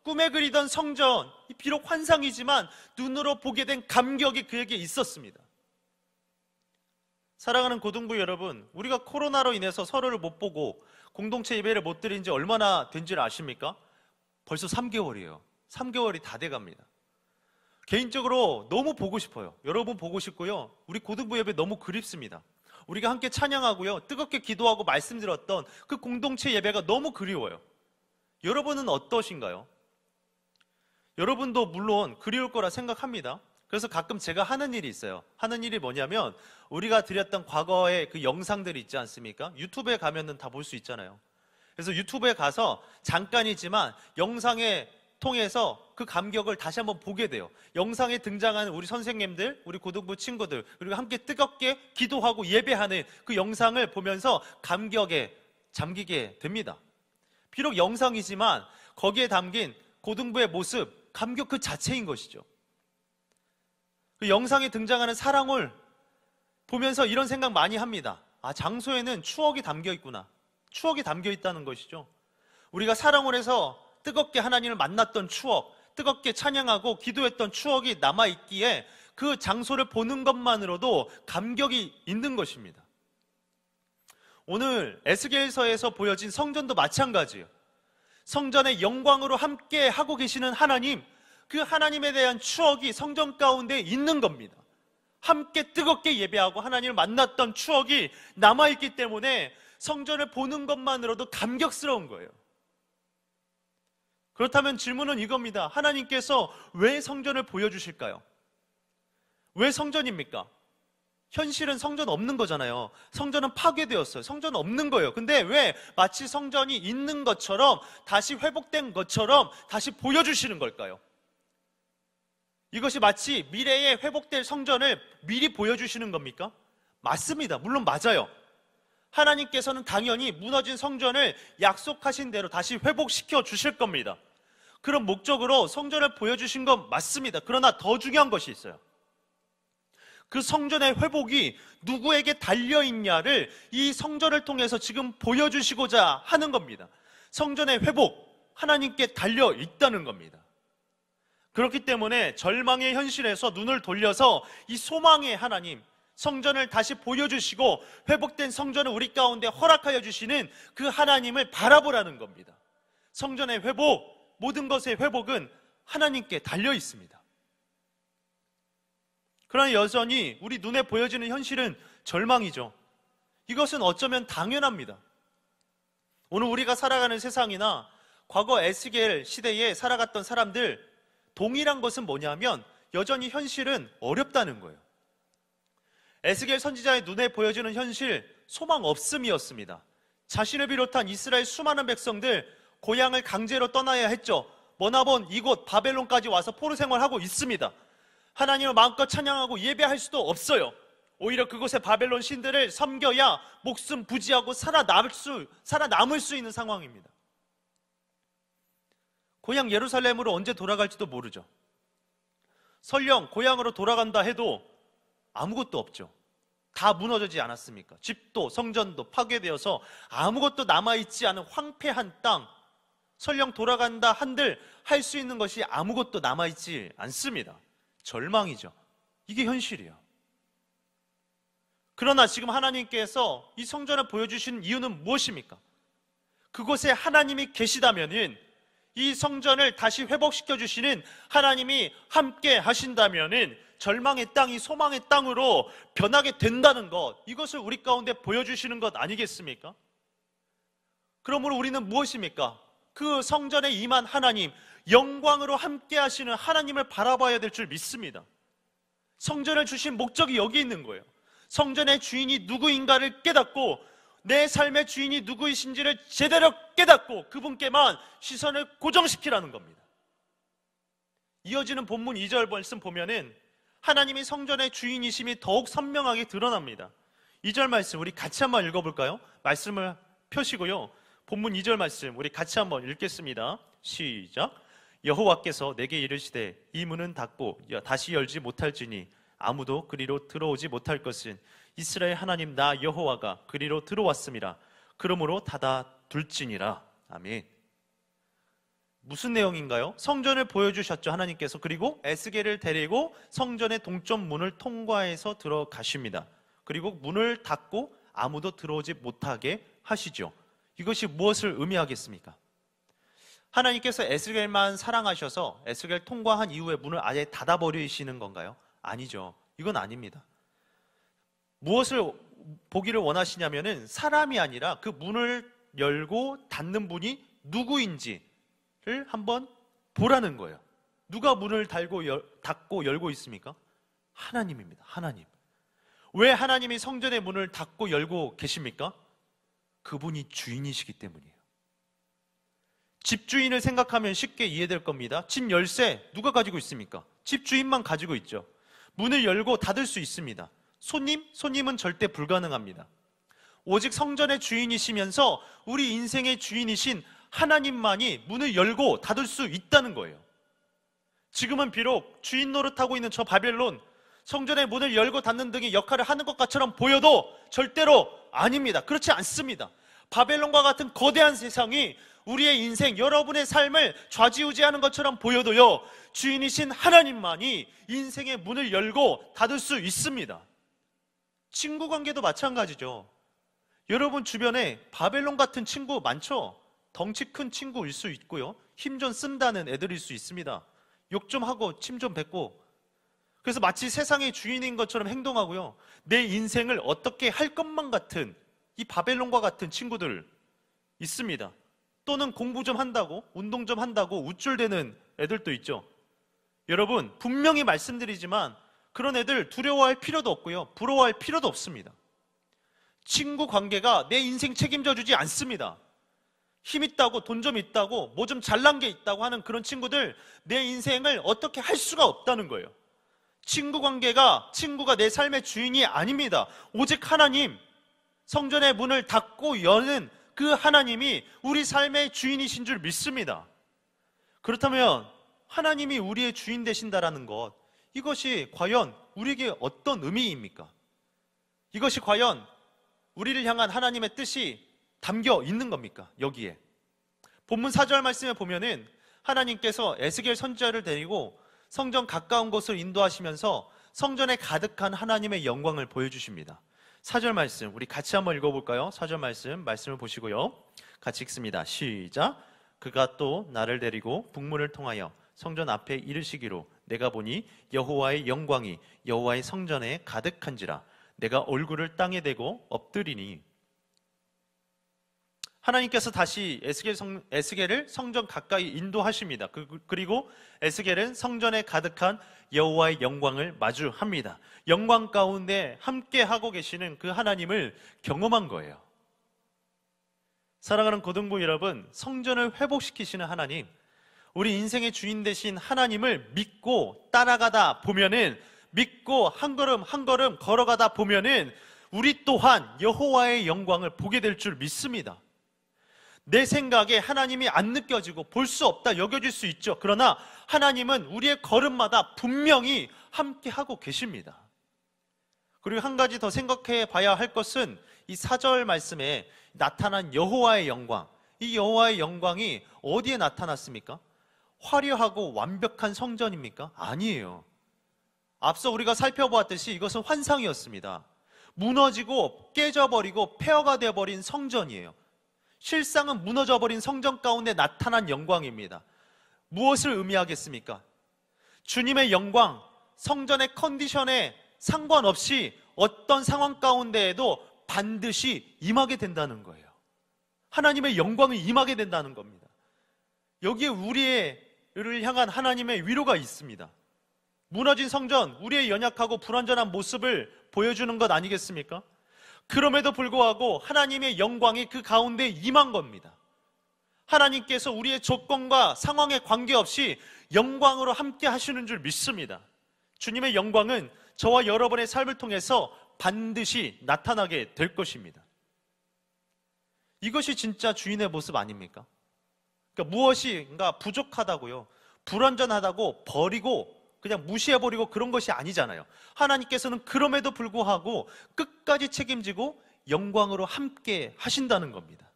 꿈에 그리던 성전, 비록 환상이지만 눈으로 보게 된 감격이 그에게 있었습니다. 사랑하는 고등부 여러분, 우리가 코로나로 인해서 서로를 못 보고 공동체 예배를 못 드린 지 얼마나 된 줄 아십니까? 벌써 3개월이에요. 3개월이 다 돼갑니다. 개인적으로 너무 보고 싶어요. 여러분 보고 싶고요. 우리 고등부 예배 너무 그립습니다. 우리가 함께 찬양하고요, 뜨겁게 기도하고 말씀 들었던 그 공동체 예배가 너무 그리워요. 여러분은 어떠신가요? 여러분도 물론 그리울 거라 생각합니다. 그래서 가끔 제가 하는 일이 있어요. 하는 일이 뭐냐면 우리가 드렸던 과거의 그 영상들이 있지 않습니까? 유튜브에 가면은 다 볼 수 있잖아요. 그래서 유튜브에 가서 잠깐이지만 영상에 통해서 그 감격을 다시 한번 보게 돼요. 영상에 등장하는 우리 선생님들, 우리 고등부 친구들, 그리고 함께 뜨겁게 기도하고 예배하는 그 영상을 보면서 감격에 잠기게 됩니다. 비록 영상이지만 거기에 담긴 고등부의 모습, 감격 그 자체인 것이죠. 그 영상에 등장하는 사랑을 보면서 이런 생각 많이 합니다. 아, 장소에는 추억이 담겨 있구나. 추억이 담겨 있다는 것이죠. 우리가 사랑을 해서 뜨겁게 하나님을 만났던 추억, 뜨겁게 찬양하고 기도했던 추억이 남아있기에 그 장소를 보는 것만으로도 감격이 있는 것입니다. 오늘 에스겔서에서 보여진 성전도 마찬가지예요. 성전의 영광으로 함께 하고 계시는 하나님, 그 하나님에 대한 추억이 성전 가운데 있는 겁니다. 함께 뜨겁게 예배하고 하나님을 만났던 추억이 남아있기 때문에 성전을 보는 것만으로도 감격스러운 거예요. 그렇다면 질문은 이겁니다. 하나님께서 왜 성전을 보여주실까요? 왜 성전입니까? 현실은 성전 없는 거잖아요. 성전은 파괴되었어요. 성전은 없는 거예요. 근데 왜 마치 성전이 있는 것처럼, 다시 회복된 것처럼 다시 보여주시는 걸까요? 이것이 마치 미래에 회복될 성전을 미리 보여주시는 겁니까? 맞습니다. 물론 맞아요. 하나님께서는 당연히 무너진 성전을 약속하신 대로 다시 회복시켜 주실 겁니다. 그런 목적으로 성전을 보여주신 건 맞습니다. 그러나 더 중요한 것이 있어요. 그 성전의 회복이 누구에게 달려있냐를 이 성전을 통해서 지금 보여주시고자 하는 겁니다. 성전의 회복, 하나님께 달려있다는 겁니다. 그렇기 때문에 절망의 현실에서 눈을 돌려서 이 소망의 하나님, 성전을 다시 보여주시고 회복된 성전을 우리 가운데 허락하여 주시는 그 하나님을 바라보라는 겁니다. 성전의 회복, 모든 것의 회복은 하나님께 달려 있습니다. 그러나 여전히 우리 눈에 보여지는 현실은 절망이죠. 이것은 어쩌면 당연합니다. 오늘 우리가 살아가는 세상이나 과거 에스겔 시대에 살아갔던 사람들, 동일한 것은 뭐냐면 여전히 현실은 어렵다는 거예요. 에스겔 선지자의 눈에 보여지는 현실, 소망 없음이었습니다. 자신을 비롯한 이스라엘 수많은 백성들, 고향을 강제로 떠나야 했죠. 머나본 이곳 바벨론까지 와서 포로 생활하고 있습니다. 하나님을 마음껏 찬양하고 예배할 수도 없어요. 오히려 그곳의 바벨론 신들을 섬겨야 목숨 부지하고 살아남을 수 있는 상황입니다. 고향 예루살렘으로 언제 돌아갈지도 모르죠. 설령 고향으로 돌아간다 해도 아무것도 없죠. 다 무너지지 않았습니까? 집도 성전도 파괴되어서 아무것도 남아있지 않은 황폐한 땅, 설령 돌아간다 한들 할 수 있는 것이 아무것도 남아있지 않습니다. 절망이죠. 이게 현실이에요. 그러나 지금 하나님께서 이 성전을 보여주신 이유는 무엇입니까? 그곳에 하나님이 계시다면은 이 성전을 다시 회복시켜 주시는 하나님이 함께 하신다면은 절망의 땅이 소망의 땅으로 변하게 된다는 것, 이것을 우리 가운데 보여주시는 것 아니겠습니까? 그러므로 우리는 무엇입니까? 그 성전에 임한 하나님, 영광으로 함께 하시는 하나님을 바라봐야 될 줄 믿습니다. 성전을 주신 목적이 여기 있는 거예요. 성전의 주인이 누구인가를 깨닫고 내 삶의 주인이 누구이신지를 제대로 깨닫고 그분께만 시선을 고정시키라는 겁니다. 이어지는 본문 2절 말씀 보면은 하나님이 성전의 주인이심이 더욱 선명하게 드러납니다. 2절 말씀 우리 같이 한번 읽어볼까요? 말씀을 펴시고요, 본문 2절 말씀 우리 같이 한번 읽겠습니다. 시작. 여호와께서 내게 이르시되 이 문은 닫고 다시 열지 못할지니 아무도 그리로 들어오지 못할 것은 이스라엘 하나님 나 여호와가 그리로 들어왔음이라. 그러므로 닫아둘지니라. 아멘. 무슨 내용인가요? 성전을 보여주셨죠, 하나님께서. 그리고 에스겔을 데리고 성전의 동쪽 문을 통과해서 들어가십니다. 그리고 문을 닫고 아무도 들어오지 못하게 하시죠. 이것이 무엇을 의미하겠습니까? 하나님께서 에스겔만 사랑하셔서 에스겔 통과한 이후에 문을 아예 닫아버리시는 건가요? 아니죠. 이건 아닙니다. 무엇을 보기를 원하시냐면은 사람이 아니라 그 문을 열고 닫는 분이 누구인지를 한번 보라는 거예요. 누가 문을 닫고 열고 있습니까? 하나님입니다. 하나님. 왜 하나님이 성전의 문을 닫고 열고 계십니까? 그분이 주인이시기 때문이에요. 집주인을 생각하면 쉽게 이해될 겁니다. 집 열쇠 누가 가지고 있습니까? 집주인만 가지고 있죠. 문을 열고 닫을 수 있습니다. 손님은 절대 불가능합니다. 오직 성전의 주인이시면서 우리 인생의 주인이신 하나님만이 문을 열고 닫을 수 있다는 거예요. 지금은 비록 주인 노릇하고 있는 저 바벨론, 성전의 문을 열고 닫는 등의 역할을 하는 것처럼 보여도 절대로 아닙니다. 그렇지 않습니다. 바벨론과 같은 거대한 세상이 우리의 인생, 여러분의 삶을 좌지우지하는 것처럼 보여도요, 주인이신 하나님만이 인생의 문을 열고 닫을 수 있습니다. 친구 관계도 마찬가지죠. 여러분 주변에 바벨론 같은 친구 많죠? 덩치 큰 친구일 수 있고요, 힘 좀 쓴다는 애들일 수 있습니다. 욕 좀 하고 침 좀 뱉고, 그래서 마치 세상의 주인인 것처럼 행동하고요, 내 인생을 어떻게 할 것만 같은 이 바벨론과 같은 친구들 있습니다. 또는 공부 좀 한다고, 운동 좀 한다고 우쭐대는 애들도 있죠. 여러분 분명히 말씀드리지만 그런 애들 두려워할 필요도 없고요, 부러워할 필요도 없습니다. 친구 관계가 내 인생 책임져 주지 않습니다. 힘 있다고, 돈 좀 있다고, 뭐 좀 잘난 게 있다고 하는 그런 친구들 내 인생을 어떻게 할 수가 없다는 거예요. 친구 관계가, 친구가 내 삶의 주인이 아닙니다. 오직 하나님, 성전의 문을 닫고 여는 그 하나님이 우리 삶의 주인이신 줄 믿습니다. 그렇다면 하나님이 우리의 주인 되신다라는 것, 이것이 과연 우리에게 어떤 의미입니까? 이것이 과연 우리를 향한 하나님의 뜻이 담겨 있는 겁니까? 여기에 본문 4절 말씀에 보면은 하나님께서 에스겔 선지자를 데리고 성전 가까운 곳을 인도하시면서 성전에 가득한 하나님의 영광을 보여주십니다. 4절 말씀 우리 같이 한번 읽어볼까요? 4절 말씀을 보시고요, 같이 읽습니다. 시작. 그가 또 나를 데리고 북문을 통하여 성전 앞에 이르시기로 내가 보니 여호와의 영광이 여호와의 성전에 가득한지라. 내가 얼굴을 땅에 대고 엎드리니. 하나님께서 다시 에스겔을 성전 가까이 인도하십니다. 그리고 에스겔은 성전에 가득한 여호와의 영광을 마주합니다. 영광 가운데 함께 하고 계시는 그 하나님을 경험한 거예요. 사랑하는 고등부 여러분, 성전을 회복시키시는 하나님, 우리 인생의 주인 되신 하나님을 믿고 따라가다 보면은, 믿고 한 걸음 한 걸음 걸어가다 보면은 우리 또한 여호와의 영광을 보게 될 줄 믿습니다. 내 생각에 하나님이 안 느껴지고 볼 수 없다 여겨질 수 있죠. 그러나 하나님은 우리의 걸음마다 분명히 함께 하고 계십니다. 그리고 한 가지 더 생각해 봐야 할 것은 이 4절 말씀에 나타난 여호와의 영광, 이 여호와의 영광이 어디에 나타났습니까? 화려하고 완벽한 성전입니까? 아니에요. 앞서 우리가 살펴보았듯이 이것은 환상이었습니다. 무너지고 깨져버리고 폐허가 되어버린 성전이에요. 실상은 무너져버린 성전 가운데 나타난 영광입니다. 무엇을 의미하겠습니까? 주님의 영광, 성전의 컨디션에 상관없이 어떤 상황 가운데에도 반드시 임하게 된다는 거예요. 하나님의 영광이 임하게 된다는 겁니다. 여기에 우리를 향한 하나님의 위로가 있습니다. 무너진 성전, 우리의 연약하고 불완전한 모습을 보여주는 것 아니겠습니까? 그럼에도 불구하고 하나님의 영광이 그 가운데 임한 겁니다. 하나님께서 우리의 조건과 상황에 관계없이 영광으로 함께 하시는 줄 믿습니다. 주님의 영광은 저와 여러분의 삶을 통해서 반드시 나타나게 될 것입니다. 이것이 진짜 주인의 모습 아닙니까? 그러니까 무엇인가 부족하다고요, 불완전하다고 버리고 그냥 무시해버리고 그런 것이 아니잖아요. 하나님께서는 그럼에도 불구하고 끝까지 책임지고 영광으로 함께 하신다는 겁니다.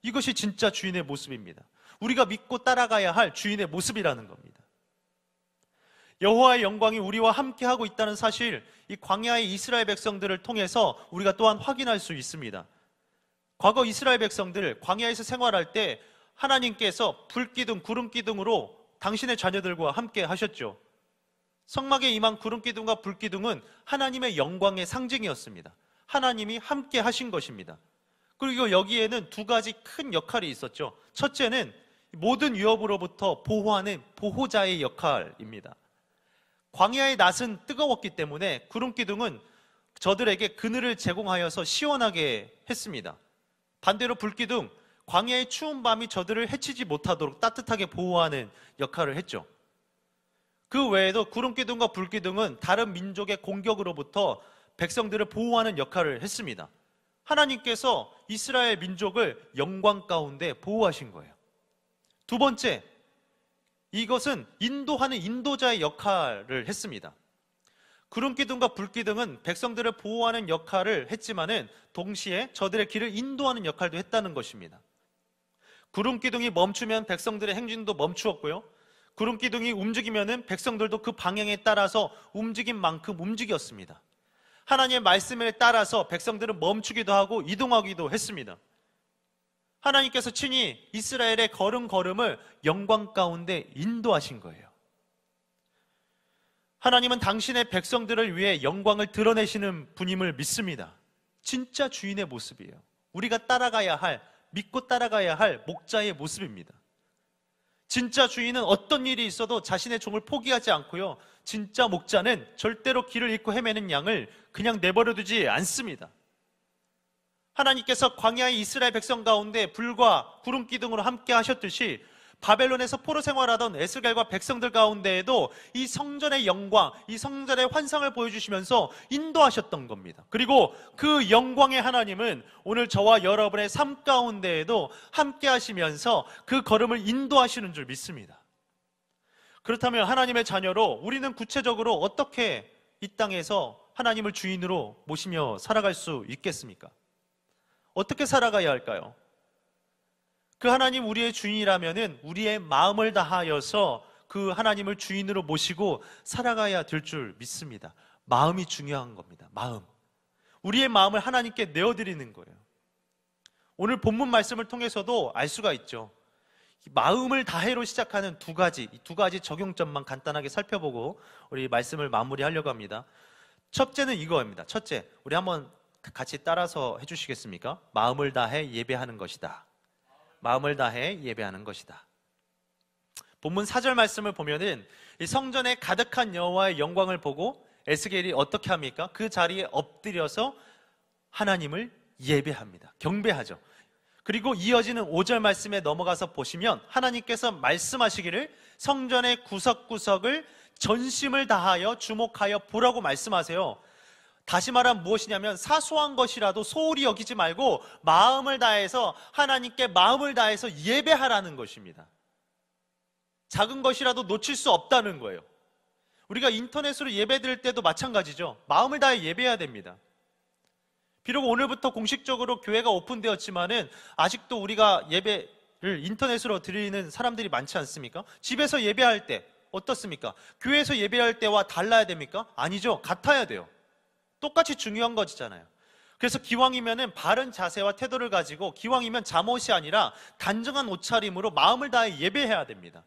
이것이 진짜 주인의 모습입니다. 우리가 믿고 따라가야 할 주인의 모습이라는 겁니다. 여호와의 영광이 우리와 함께하고 있다는 사실, 이 광야의 이스라엘 백성들을 통해서 우리가 또한 확인할 수 있습니다. 과거 이스라엘 백성들 광야에서 생활할 때 하나님께서 불기둥, 구름기둥으로 당신의 자녀들과 함께 하셨죠. 성막에 임한 구름기둥과 불기둥은 하나님의 영광의 상징이었습니다. 하나님이 함께 하신 것입니다. 그리고 여기에는 두 가지 큰 역할이 있었죠. 첫째는 모든 위협으로부터 보호하는 보호자의 역할입니다. 광야의 낮은 뜨거웠기 때문에 구름기둥은 저들에게 그늘을 제공하여서 시원하게 했습니다. 반대로 불기둥, 광야의 추운 밤이 저들을 해치지 못하도록 따뜻하게 보호하는 역할을 했죠. 그 외에도 구름기둥과 불기둥은 다른 민족의 공격으로부터 백성들을 보호하는 역할을 했습니다. 하나님께서 이스라엘 민족을 영광 가운데 보호하신 거예요. 두 번째, 이것은 인도하는 인도자의 역할을 했습니다. 구름기둥과 불기둥은 백성들을 보호하는 역할을 했지만은 동시에 저들의 길을 인도하는 역할도 했다는 것입니다. 구름기둥이 멈추면 백성들의 행진도 멈추었고요, 구름기둥이 움직이면은 백성들도 그 방향에 따라서 움직인 만큼 움직였습니다. 하나님의 말씀에 따라서 백성들은 멈추기도 하고 이동하기도 했습니다. 하나님께서 친히 이스라엘의 걸음걸음을 영광 가운데 인도하신 거예요. 하나님은 당신의 백성들을 위해 영광을 드러내시는 분임을 믿습니다. 진짜 주인의 모습이에요. 우리가 따라가야 할, 믿고 따라가야 할 목자의 모습입니다. 진짜 주인은 어떤 일이 있어도 자신의 종을 포기하지 않고요, 진짜 목자는 절대로 길을 잃고 헤매는 양을 그냥 내버려두지 않습니다. 하나님께서 광야의 이스라엘 백성 가운데 불과 구름기둥으로 함께 하셨듯이 바벨론에서 포로 생활하던 에스겔과 백성들 가운데에도 이 성전의 영광, 이 성전의 환상을 보여주시면서 인도하셨던 겁니다. 그리고 그 영광의 하나님은 오늘 저와 여러분의 삶 가운데에도 함께 하시면서 그 걸음을 인도하시는 줄 믿습니다. 그렇다면 하나님의 자녀로 우리는 구체적으로 어떻게 이 땅에서 하나님을 주인으로 모시며 살아갈 수 있겠습니까? 어떻게 살아가야 할까요? 그 하나님 우리의 주인이라면은 우리의 마음을 다하여서 그 하나님을 주인으로 모시고 살아가야 될 줄 믿습니다. 마음이 중요한 겁니다. 마음. 우리의 마음을 하나님께 내어드리는 거예요. 오늘 본문 말씀을 통해서도 알 수가 있죠. 마음을 다해로 시작하는 두 가지 적용점만 간단하게 살펴보고 우리 말씀을 마무리하려고 합니다. 첫째는 이거입니다. 첫째, 우리 한번 같이 따라서 해주시겠습니까? 마음을 다해 예배하는 것이다. 마음을 다해 예배하는 것이다. 본문 4절 말씀을 보면은 이 성전에 가득한 여호와의 영광을 보고 에스겔이 어떻게 합니까? 그 자리에 엎드려서 하나님을 예배합니다. 경배하죠. 그리고 이어지는 5절 말씀에 넘어가서 보시면 하나님께서 말씀하시기를 성전의 구석구석을 전심을 다하여 주목하여 보라고 말씀하세요. 다시 말하면 무엇이냐면 사소한 것이라도 소홀히 여기지 말고 마음을 다해서 하나님께 마음을 다해서 예배하라는 것입니다. 작은 것이라도 놓칠 수 없다는 거예요. 우리가 인터넷으로 예배 드릴 때도 마찬가지죠. 마음을 다해 예배해야 됩니다. 비록 오늘부터 공식적으로 교회가 오픈되었지만은 아직도 우리가 예배를 인터넷으로 드리는 사람들이 많지 않습니까? 집에서 예배할 때 어떻습니까? 교회에서 예배할 때와 달라야 됩니까? 아니죠. 같아야 돼요. 똑같이 중요한 것이잖아요. 그래서 기왕이면은 바른 자세와 태도를 가지고 기왕이면 잠옷이 아니라 단정한 옷차림으로 마음을 다해 예배해야 됩니다.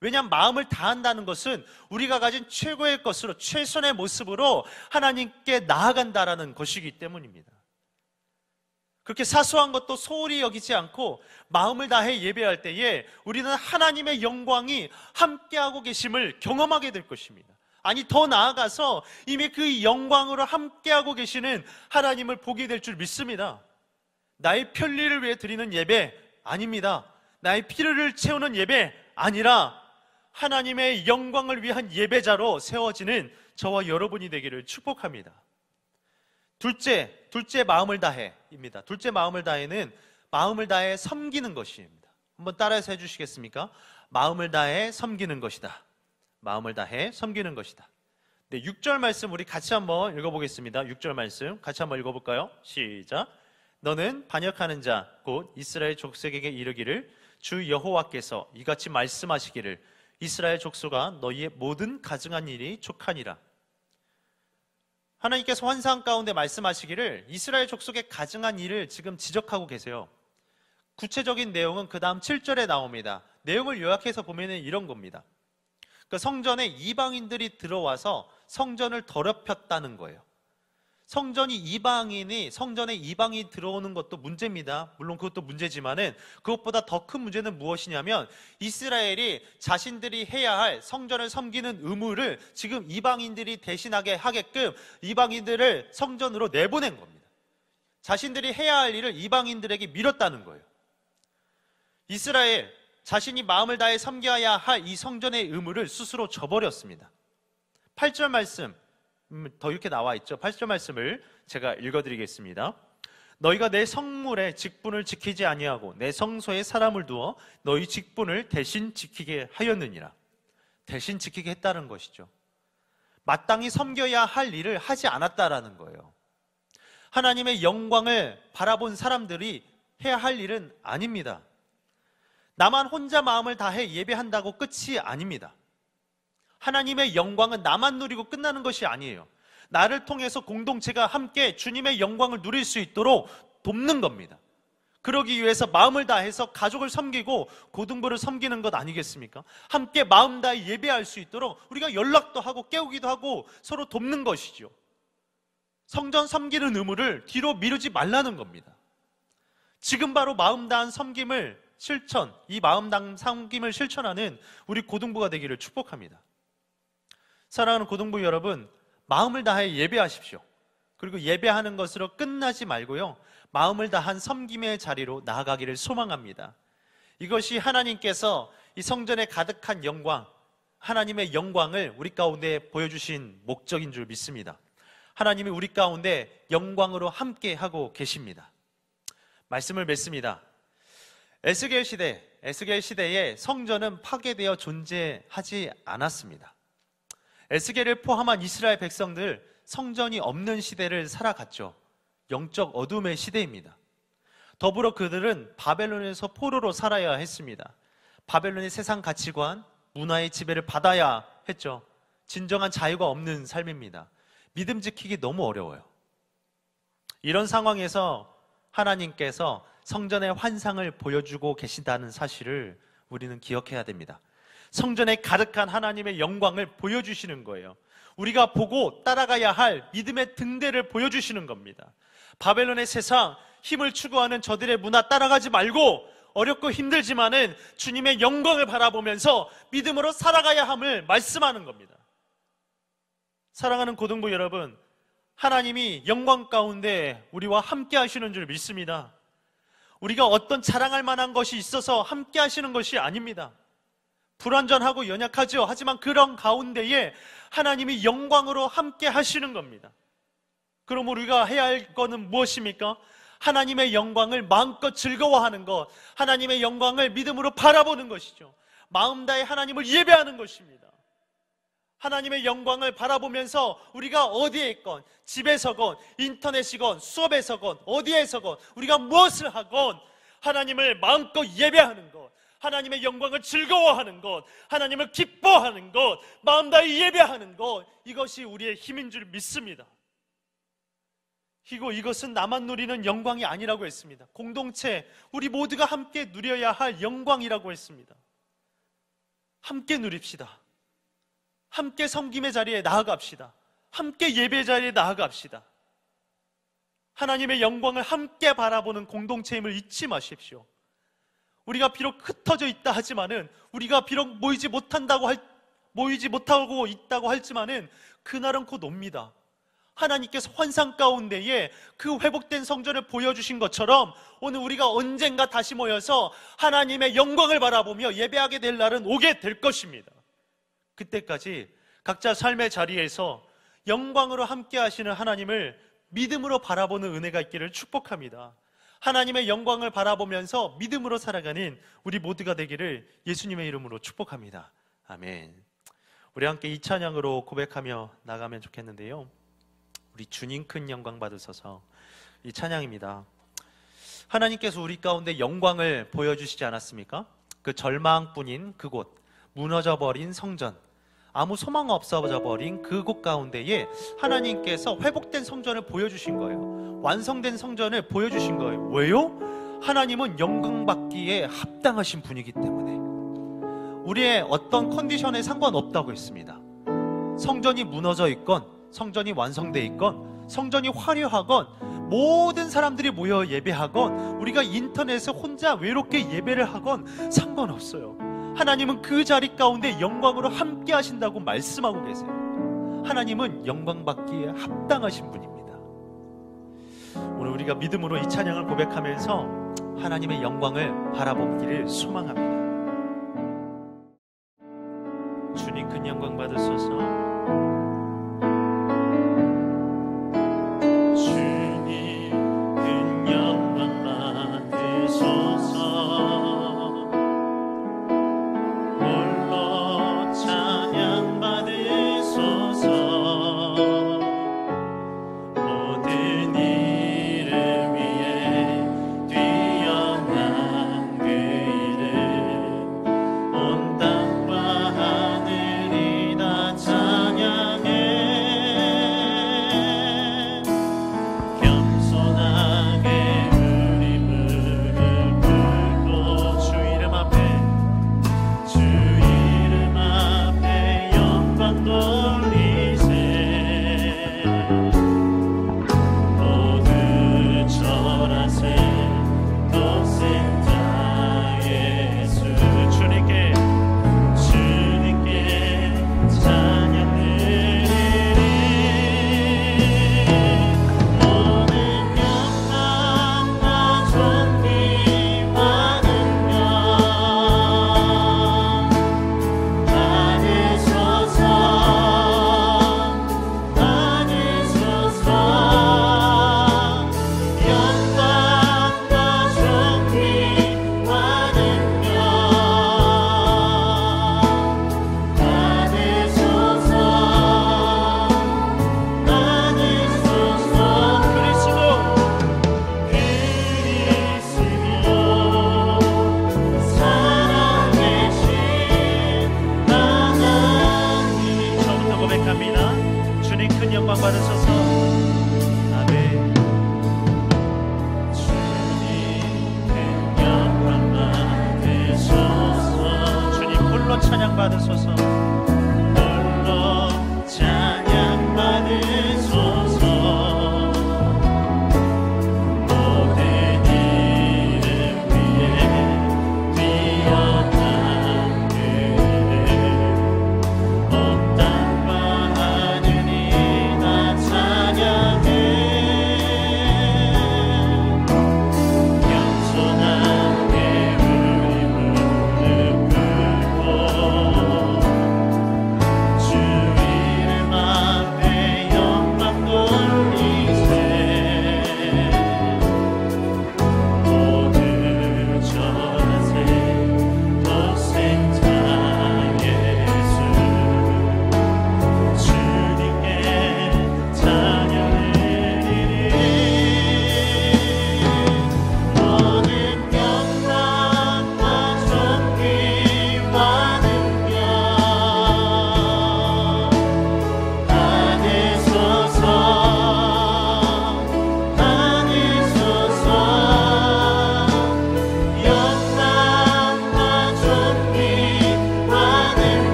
왜냐하면 마음을 다한다는 것은 우리가 가진 최고의 것으로 최선의 모습으로 하나님께 나아간다라는 것이기 때문입니다. 그렇게 사소한 것도 소홀히 여기지 않고 마음을 다해 예배할 때에 우리는 하나님의 영광이 함께하고 계심을 경험하게 될 것입니다. 아니, 더 나아가서 이미 그 영광으로 함께하고 계시는 하나님을 보게 될 줄 믿습니다. 나의 편리를 위해 드리는 예배 아닙니다. 나의 필요를 채우는 예배 아니라 하나님의 영광을 위한 예배자로 세워지는 저와 여러분이 되기를 축복합니다. 둘째 마음을 다해입니다. 둘째 마음을 다해는 마음을 다해 섬기는 것입니다. 한번 따라서 해주시겠습니까? 마음을 다해 섬기는 것이다. 마음을 다해 섬기는 것이다. 네, 6절 말씀 우리 같이 한번 읽어보겠습니다. 6절 말씀 같이 한번 읽어볼까요? 시작. 너는 반역하는 자 곧 이스라엘 족속에게 이르기를 주 여호와께서 이같이 말씀하시기를 이스라엘 족속아 너희의 모든 가증한 일이 족하니라. 하나님께서 환상 가운데 말씀하시기를 이스라엘 족속의 가증한 일을 지금 지적하고 계세요. 구체적인 내용은 그 다음 7절에 나옵니다. 내용을 요약해서 보면 이런 겁니다. 그 성전에 이방인들이 들어와서 성전을 더럽혔다는 거예요. 성전에 이방인이 들어오는 것도 문제입니다. 물론 그것도 문제지만은 그것보다 더 큰 문제는 무엇이냐면 이스라엘이 자신들이 해야 할 성전을 섬기는 의무를 지금 이방인들이 대신하게 하게끔 이방인들을 성전으로 내보낸 겁니다. 자신들이 해야 할 일을 이방인들에게 밀었다는 거예요. 이스라엘 자신이 마음을 다해 섬겨야 할 이 성전의 의무를 스스로 저버렸습니다. 8절 말씀 더 이렇게 나와 있죠. 8절 말씀을 제가 읽어드리겠습니다. 너희가 내 성물의 직분을 지키지 아니하고 내 성소에 사람을 두어 너희 직분을 대신 지키게 하였느니라. 대신 지키게 했다는 것이죠. 마땅히 섬겨야 할 일을 하지 않았다라는 거예요. 하나님의 영광을 바라본 사람들이 해야 할 일은 아닙니다. 나만 혼자 마음을 다해 예배한다고 끝이 아닙니다. 하나님의 영광은 나만 누리고 끝나는 것이 아니에요. 나를 통해서 공동체가 함께 주님의 영광을 누릴 수 있도록 돕는 겁니다. 그러기 위해서 마음을 다해서 가족을 섬기고 고등부를 섬기는 것 아니겠습니까? 함께 마음 다해 예배할 수 있도록 우리가 연락도 하고 깨우기도 하고 서로 돕는 것이죠. 성전 섬기는 의무를 뒤로 미루지 말라는 겁니다. 지금 바로 마음 다한 섬김을 이 마음 다한 섬김을 실천하는 우리 고등부가 되기를 축복합니다. 사랑하는 고등부 여러분, 마음을 다해 예배하십시오. 그리고 예배하는 것으로 끝나지 말고요, 마음을 다한 섬김의 자리로 나아가기를 소망합니다. 이것이 하나님께서 이 성전에 가득한 영광, 하나님의 영광을 우리 가운데 보여주신 목적인 줄 믿습니다. 하나님이 우리 가운데 영광으로 함께 하고 계십니다. 말씀을 맺습니다. 에스겔 시대에 성전은 파괴되어 존재하지 않았습니다. 에스겔을 포함한 이스라엘 백성들, 성전이 없는 시대를 살아갔죠. 영적 어둠의 시대입니다. 더불어 그들은 바벨론에서 포로로 살아야 했습니다. 바벨론의 세상 가치관, 문화의 지배를 받아야 했죠. 진정한 자유가 없는 삶입니다. 믿음 지키기 너무 어려워요. 이런 상황에서 하나님께서 성전의 환상을 보여주고 계신다는 사실을 우리는 기억해야 됩니다. 성전에 가득한 하나님의 영광을 보여주시는 거예요. 우리가 보고 따라가야 할 믿음의 등대를 보여주시는 겁니다. 바벨론의 세상, 힘을 추구하는 저들의 문화 따라가지 말고 어렵고 힘들지만은 주님의 영광을 바라보면서 믿음으로 살아가야 함을 말씀하는 겁니다. 사랑하는 고등부 여러분, 하나님이 영광 가운데 우리와 함께 하시는 줄 믿습니다. 우리가 어떤 자랑할 만한 것이 있어서 함께 하시는 것이 아닙니다. 불완전하고 연약하죠. 하지만 그런 가운데에 하나님이 영광으로 함께 하시는 겁니다. 그럼 우리가 해야 할 것은 무엇입니까? 하나님의 영광을 마음껏 즐거워하는 것, 하나님의 영광을 믿음으로 바라보는 것이죠. 마음 다해 하나님을 예배하는 것입니다. 하나님의 영광을 바라보면서 우리가 어디에 있건, 집에서건, 인터넷이건, 수업에서건, 어디에서건, 우리가 무엇을 하건 하나님을 마음껏 예배하는 것, 하나님의 영광을 즐거워하는 것, 하나님을 기뻐하는 것, 마음 다해 예배하는 것, 이것이 우리의 힘인 줄 믿습니다. 이것은 나만 누리는 영광이 아니라고 했습니다. 공동체, 우리 모두가 함께 누려야 할 영광이라고 했습니다. 함께 누립시다. 함께 섬김의 자리에 나아갑시다. 함께 예배 자리에 나아갑시다. 하나님의 영광을 함께 바라보는 공동체임을 잊지 마십시오. 우리가 비록 흩어져 있다 하지만은, 우리가 비록 모이지 못하고 있다고 할지만은 그날은 곧 옵니다. 하나님께서 환상 가운데에 그 회복된 성전을 보여주신 것처럼 오늘 우리가 언젠가 다시 모여서 하나님의 영광을 바라보며 예배하게 될 날은 오게 될 것입니다. 그때까지 각자 삶의 자리에서 영광으로 함께 하시는 하나님을 믿음으로 바라보는 은혜가 있기를 축복합니다. 하나님의 영광을 바라보면서 믿음으로 살아가는 우리 모두가 되기를 예수님의 이름으로 축복합니다. 아멘. 우리 함께 이 찬양으로 고백하며 나가면 좋겠는데요. 우리 주님 큰 영광 받으소서. 이 찬양입니다. 하나님께서 우리 가운데 영광을 보여주시지 않았습니까? 그 절망뿐인 그곳, 무너져 버린 성전, 아무 소망 없어져 버린 그곳 가운데에 하나님께서 회복된 성전을 보여주신 거예요. 완성된 성전을 보여주신 거예요. 왜요? 하나님은 영광 받기에 합당하신 분이기 때문에. 우리의 어떤 컨디션에 상관없다고 했습니다. 성전이 무너져 있건, 성전이 완성되어 있건, 성전이 화려하건, 모든 사람들이 모여 예배하건, 우리가 인터넷에 혼자 외롭게 예배를 하건 상관없어요. 하나님은 그 자리 가운데 영광으로 함께 하신다고 말씀하고 계세요. 하나님은 영광 받기에 합당하신 분입니다. 오늘 우리가 믿음으로 이 찬양을 고백하면서 하나님의 영광을 바라보기를 소망합니다. 주님 큰 영광 받으소서.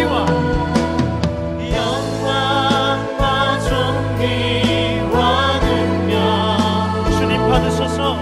존귀와 영광과 존귀와 능력 주님 받으소서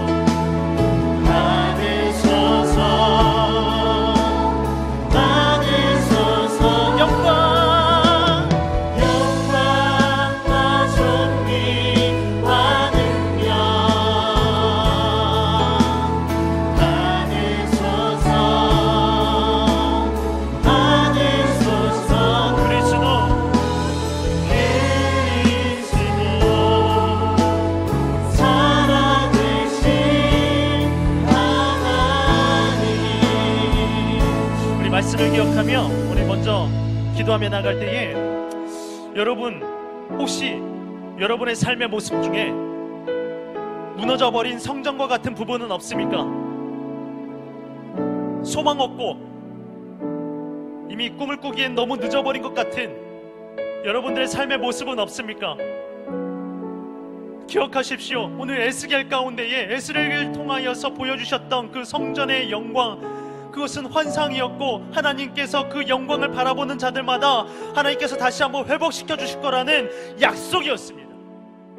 말씀을 기억하며 오늘 먼저 기도하며 나갈 때에 여러분 혹시 여러분의 삶의 모습 중에 무너져버린 성전과 같은 부분은 없습니까? 소망 없고 이미 꿈을 꾸기엔 너무 늦어버린 것 같은 여러분들의 삶의 모습은 없습니까? 기억하십시오. 오늘 에스겔 가운데에 에스겔을 통하여서 보여주셨던 그 성전의 영광, 그것은 환상이었고 하나님께서 그 영광을 바라보는 자들마다 하나님께서 다시 한번 회복시켜 주실 거라는 약속이었습니다.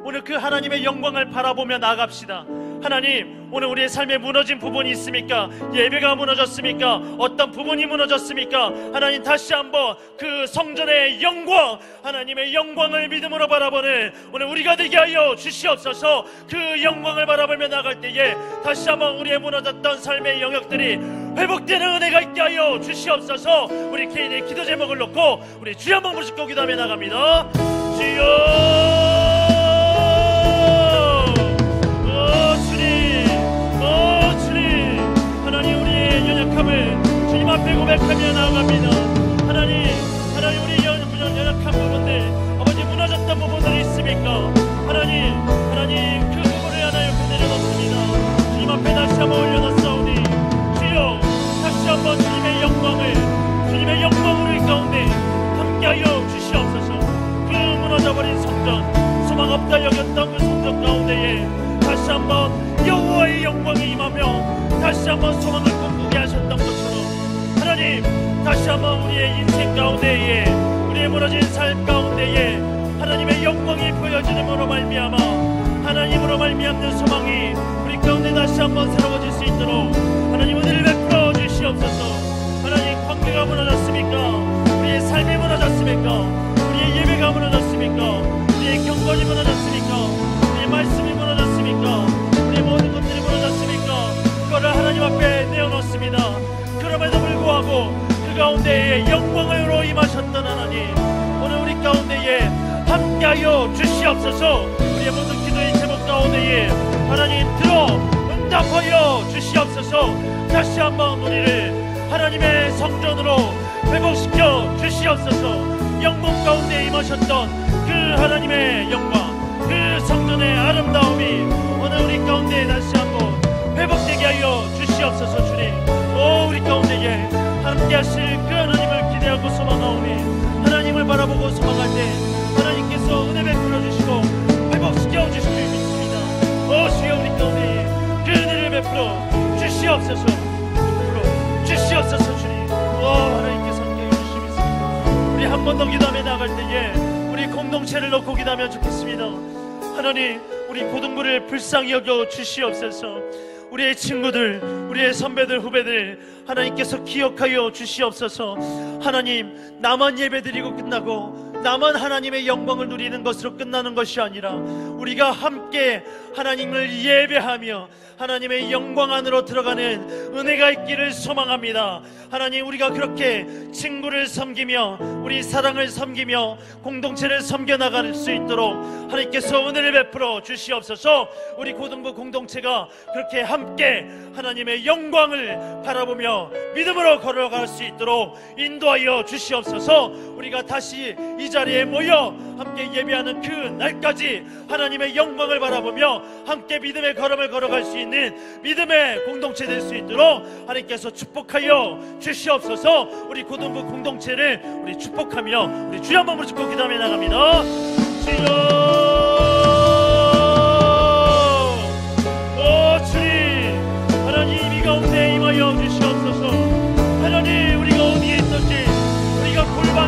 오늘 그 하나님의 영광을 바라보며 나아갑시다. 하나님, 오늘 우리의 삶에 무너진 부분이 있습니까? 예배가 무너졌습니까? 어떤 부분이 무너졌습니까? 하나님, 다시 한번 그 성전의 영광, 하나님의 영광을 믿음으로 바라보는 오늘 우리가 되게 하여 주시옵소서. 그 영광을 바라보며 나갈 때에 다시 한번 우리의 무너졌던 삶의 영역들이 회복되는 은혜가 있게 하여 주시옵소서. 우리 개인의 기도 제목을 놓고 우리 주여 한번 부르짖고 기도하며 나갑니다. 주여, 주님 앞에 고백하며 나아갑니다. 하나님 우리 연약한 부분들, 아버지 무너졌던 부분들이 있습니까? 하나님 그 부분을 하나님 앞에 내려놓습니다. 주님 앞에 다시 한번 올려놓사오니 주여, 다시 한번 주님의 영광을 우리 가운데 함께하여 주시옵소서. 그 무너져버린 성전, 소망 없다 여겼던 그 성전 가운데에 다시 한번 여호와의 영광이 임하며 다시 한번 소망을 꿈꾸게 하셨던 것처럼 하나님, 다시 한번 우리의 인생 가운데에, 우리의 무너진 삶 가운데에 하나님의 영광이 보여지므로 말미암아 하나님으로 말미암는 소망이 우리 가운데 다시 한번 새로워질 수 있도록 하나님 은혜를 베풀어 주시옵소서. 하나님, 관계가 무너졌습니까? 우리의 삶이 무너졌습니까? 우리의 예배가 무너졌습니까? 우리의 경건이 무너졌습니까? 우리의 말씀이 무너졌습니까? 우리의 모든 것들이 무너졌습니까? 그거를 하나님 앞에 내어놓습니다. 그럼에도 불구하고 그 가운데에 영광으로 임하셨던 하나님, 오늘 우리 가운데에 함께하여 주시옵소서. 우리의 모든 기도의 제목 가운데에 하나님 들어 응답하여 주시옵소서. 다시 한번 우리를 하나님의 성전으로 회복시켜 주시옵소서. 영광 가운데 임하셨던 그 하나님의 영광, 그 성전의 아름다움이 오늘 우리 가운데 다시 한번 회복되게 하여 주시옵소서. 주님, 우리 가운데에 함께 하실 그 하나님을 기대하고 소망하오니 하나님을 바라보고 소망할 때 하나님께서 은혜 베풀어 주시고 회복시켜 주실 줄 믿습니다. 주여, 우리 가운데에 그 은혜를 베풀어 주시옵소서. 베풀어 주시옵소서. 주님, 하나님께서 함께 해주시겠습니다. 우리 한 번 더 기도하며 나갈 때에 우리 공동체를 놓고 기도하면 좋겠습니다. 하나님, 우리 고등부를 불쌍히 여겨 주시옵소서. 우리의 친구들, 우리의 선배들, 후배들 하나님께서 기억하여 주시옵소서. 하나님, 나만 예배드리고 끝나고 나만 하나님의 영광을 누리는 것으로 끝나는 것이 아니라 우리가 함께 하나님을 예배하며 하나님의 영광 안으로 들어가는 은혜가 있기를 소망합니다. 하나님, 우리가 그렇게 친구를 섬기며 우리 사랑을 섬기며 공동체를 섬겨나갈 수 있도록 하나님께서 은혜를 베풀어 주시옵소서. 우리 고등부 공동체가 그렇게 함께 하나님의 영광을 바라보며 믿음으로 걸어갈 수 있도록 인도하여 주시옵소서. 우리가 다시 이 자리에 모여 함께 예배하는 그 날까지 하나님의 영광을 바라보며 함께 믿음의 걸음을 걸어갈 수 있는 믿음의 공동체 될 수 있도록 하나님께서 축복하여 주시옵소서. 우리 고등부 공동체를 우리 축복하며 우리 주여 한번 부르짖고 기도하며 나갑니다. 주여, 주님, 하나님 이 가운데 임하여 주시옵소서. 하나님, 우리가 어디에 있든지 우리가 골방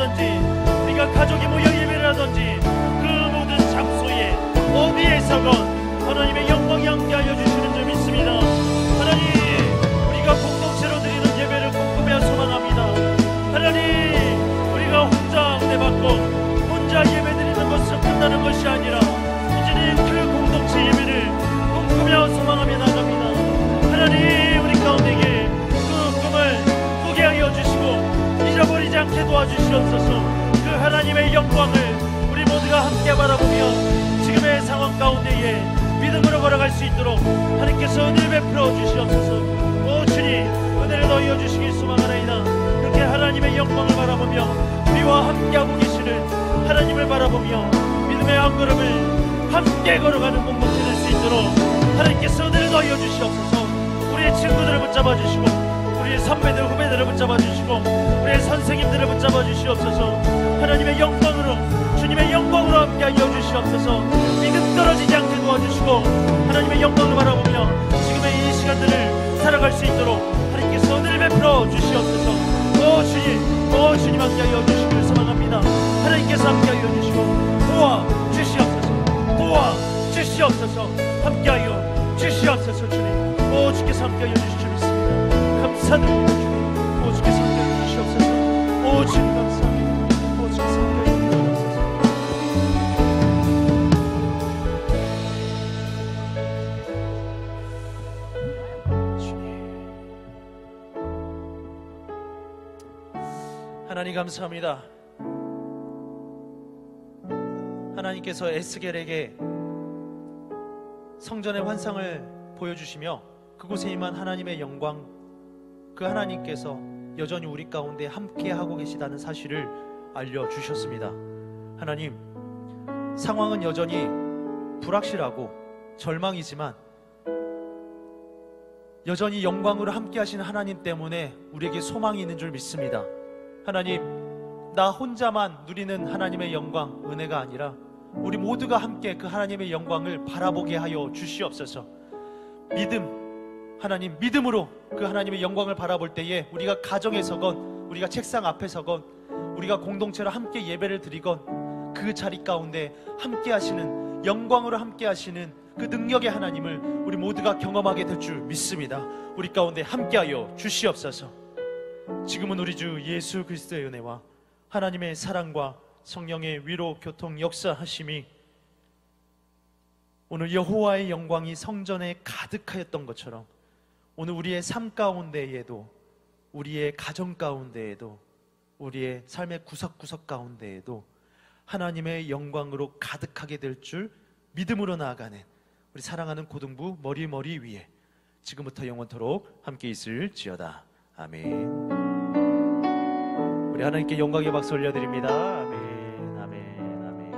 하든지 우리가 가족이 모여 예배를 하든지 그 모든 장소에 어디에서건 하나님의 영광이 함께하여 주시는 줄 믿습니다. 하나님, 우리가 공동체로 드리는 예배를 꿈꾸며 소망합니다. 하나님, 우리가 혼자 은혜받고 혼자 예배 드리는 것으로 끝나는 것이 아니라 이제는 그 공동체 예배를 꿈꾸며 소망하며 나갑니다. 하나님, 우리 가운데에 그 꿈을 꾸게 하여 주시고 잊어버리지 않게 도와주시옵소서. 그 하나님의 영광을 우리 모두가 함께 바라보며 지금의 상황 가운데에 믿음으로 걸어갈 수 있도록 하나님께서 은혜를 베풀어 주시옵소서. 오 주님, 은혜를 더하여 주시길 소망하나이다. 그렇게 하나님의 영광을 바라보며 우리와 함께하고 계시는 하나님을 바라보며 믿음의 한 걸음을 함께 걸어가는 공동체 될 수 있도록 하나님께서 은혜를 더하여 주시옵소서. 우리의 친구들을 붙잡아 주시고 우리의 선배들 후배들을 붙잡아 주시고 우리의 선생님들을 붙잡아 주시옵소서. 하나님의 영광으로 주님의 영광으로 함께하여 주시옵소서. 믿음 떨어지지 않게 도와주시고 하나님의 영광을 바라보며 지금의 이 시간들을 살아갈 수 있도록 하나님께서 은혜를 베풀어 주시옵소서. 오 주님, 오 주님 함께하여 주시길 소망합니다. 하나님께서 함께하여 주시고 도와주시옵소서. 도와주시옵소서. 함께하여 주시옵소서. 주님, 오 주께서 함께하여 주실 줄 믿습니다. 감사드립니다. 주님, 오 주께서 함께하여 주시옵소서. 오 주님 감사합니다. 오 주께서 함께하여 주시옵소서. 하나님 감사합니다. 하나님께서 에스겔에게 성전의 환상을 보여주시며 그곳에 임한 하나님의 영광, 그 하나님께서 여전히 우리 가운데 함께하고 계시다는 사실을 알려주셨습니다. 하나님, 상황은 여전히 불확실하고 절망이지만 여전히 영광으로 함께하시는 하나님 때문에 우리에게 소망이 있는 줄 믿습니다. 하나님, 나 혼자만 누리는 하나님의 영광, 은혜가 아니라 우리 모두가 함께 그 하나님의 영광을 바라보게 하여 주시옵소서. 믿음, 하나님, 믿음으로 그 하나님의 영광을 바라볼 때에 우리가 가정에서건 우리가 책상 앞에서건 우리가 공동체로 함께 예배를 드리건 그 자리 가운데 함께 하시는, 영광으로 함께 하시는 그 능력의 하나님을 우리 모두가 경험하게 될 줄 믿습니다. 우리 가운데 함께하여 주시옵소서. 지금은 우리 주 예수 그리스도의 은혜와 하나님의 사랑과 성령의 위로 교통 역사하심이 오늘 여호와의 영광이 성전에 가득하였던 것처럼 오늘 우리의 삶 가운데에도, 우리의 가정 가운데에도, 우리의 삶의 구석구석 가운데에도 하나님의 영광으로 가득하게 될 줄 믿음으로 나아가는 우리 사랑하는 고등부 머리 위에 지금부터 영원토록 함께 있을지어다. 아멘. 우리 하나님께 영광의 박수 올려드립니다. 아멘, 아멘, 아멘.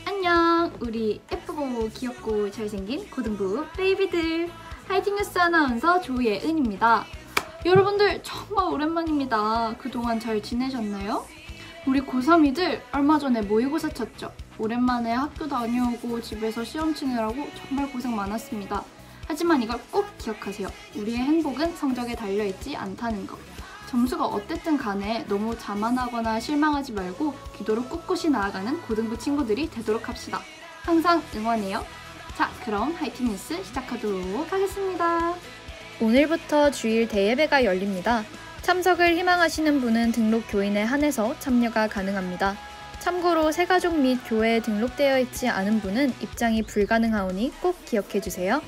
안녕, 우리 예쁘고 귀엽고 잘생긴 고등부 베이비들, 하이팅뉴스 아나운서 조예은입니다. 여러분들 정말 오랜만입니다. 그동안 잘 지내셨나요? 우리 고3이들 얼마 전에 모의고사 쳤죠. 오랜만에 학교 다녀오고 집에서 시험 치느라고 정말 고생 많았습니다. 하지만 이걸 꼭 기억하세요. 우리의 행복은 성적에 달려있지 않다는 거. 점수가 어땠든 간에 너무 자만하거나 실망하지 말고 기도로 꿋꿋이 나아가는 고등부 친구들이 되도록 합시다. 항상 응원해요. 자, 그럼 하이팅뉴스 시작하도록 하겠습니다. 오늘부터 주일 대예배가 열립니다. 참석을 희망하시는 분은 등록 교인에 한해서 참여가 가능합니다. 참고로 새가족 및 교회에 등록되어 있지 않은 분은 입장이 불가능하오니 꼭 기억해주세요.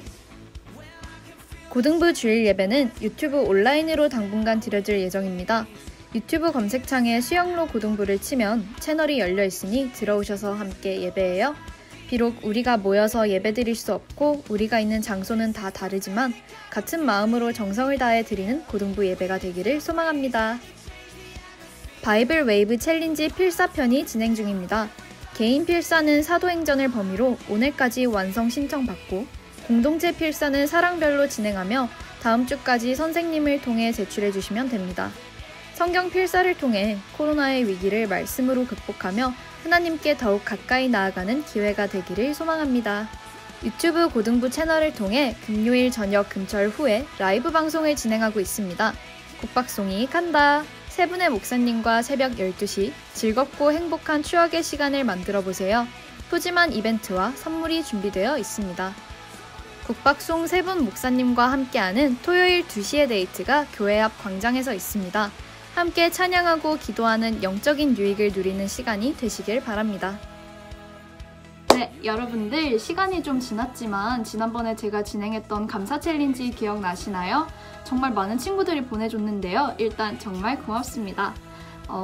고등부 주일 예배는 유튜브 온라인으로 당분간 드려질 예정입니다. 유튜브 검색창에 수영로 고등부를 치면 채널이 열려 있으니 들어오셔서 함께 예배해요. 비록 우리가 모여서 예배드릴 수 없고 우리가 있는 장소는 다 다르지만 같은 마음으로 정성을 다해 드리는 고등부 예배가 되기를 소망합니다. 바이블 웨이브 챌린지 필사편이 진행 중입니다. 개인 필사는 사도행전을 범위로 오늘까지 완성 신청받고 공동체 필사는 사랑별로 진행하며 다음 주까지 선생님을 통해 제출해 주시면 됩니다. 성경 필사를 통해 코로나의 위기를 말씀으로 극복하며 하나님께 더욱 가까이 나아가는 기회가 되기를 소망합니다. 유튜브 고등부 채널을 통해 금요일 저녁 금철 후에 라이브 방송을 진행하고 있습니다. 국박송이 간다! 세 분의 목사님과 새벽 12시 즐겁고 행복한 추억의 시간을 만들어 보세요. 푸짐한 이벤트와 선물이 준비되어 있습니다. 국박송 세 분 목사님과 함께하는 토요일 2시의 데이트가 교회 앞 광장에서 있습니다. 함께 찬양하고 기도하는 영적인 유익을 누리는 시간이 되시길 바랍니다. 네, 여러분들 시간이 좀 지났지만 지난번에 제가 진행했던 감사 챌린지 기억나시나요? 정말 많은 친구들이 보내줬는데요. 일단 정말 고맙습니다.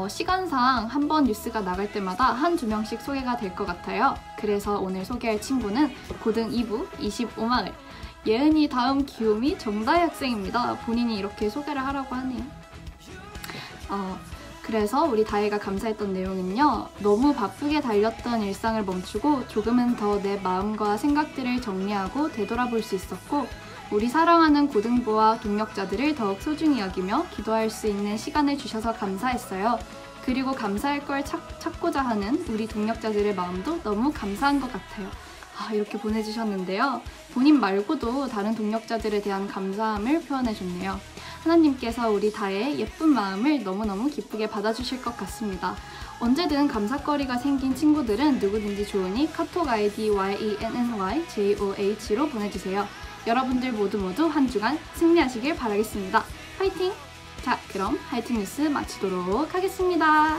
시간상 한번 뉴스가 나갈 때마다 한두 명씩 소개가 될 것 같아요. 그래서 오늘 소개할 친구는 고등 2부 25마을 예은이 다음 귀요미 정다희 학생입니다. 본인이 이렇게 소개를 하라고 하네요. 그래서 우리 다혜가 감사했던 내용은요. 너무 바쁘게 달렸던 일상을 멈추고 조금은 더 내 마음과 생각들을 정리하고 되돌아볼 수 있었고 우리 사랑하는 고등부와 동력자들을 더욱 소중히 여기며 기도할 수 있는 시간을 주셔서 감사했어요. 그리고 감사할 걸 찾고자 하는 우리 동력자들의 마음도 너무 감사한 것 같아요. 이렇게 보내주셨는데요. 본인 말고도 다른 동력자들에 대한 감사함을 표현해줬네요. 하나님께서 우리 다의 예쁜 마음을 너무너무 기쁘게 받아주실 것 같습니다. 언제든 감사거리가 생긴 친구들은 누구든지 좋으니 카톡 아이디 YENNYJOH로 보내주세요. 여러분들 모두 한 주간 승리하시길 바라겠습니다. 화이팅! 자, 그럼 화이팅 뉴스 마치도록 하겠습니다.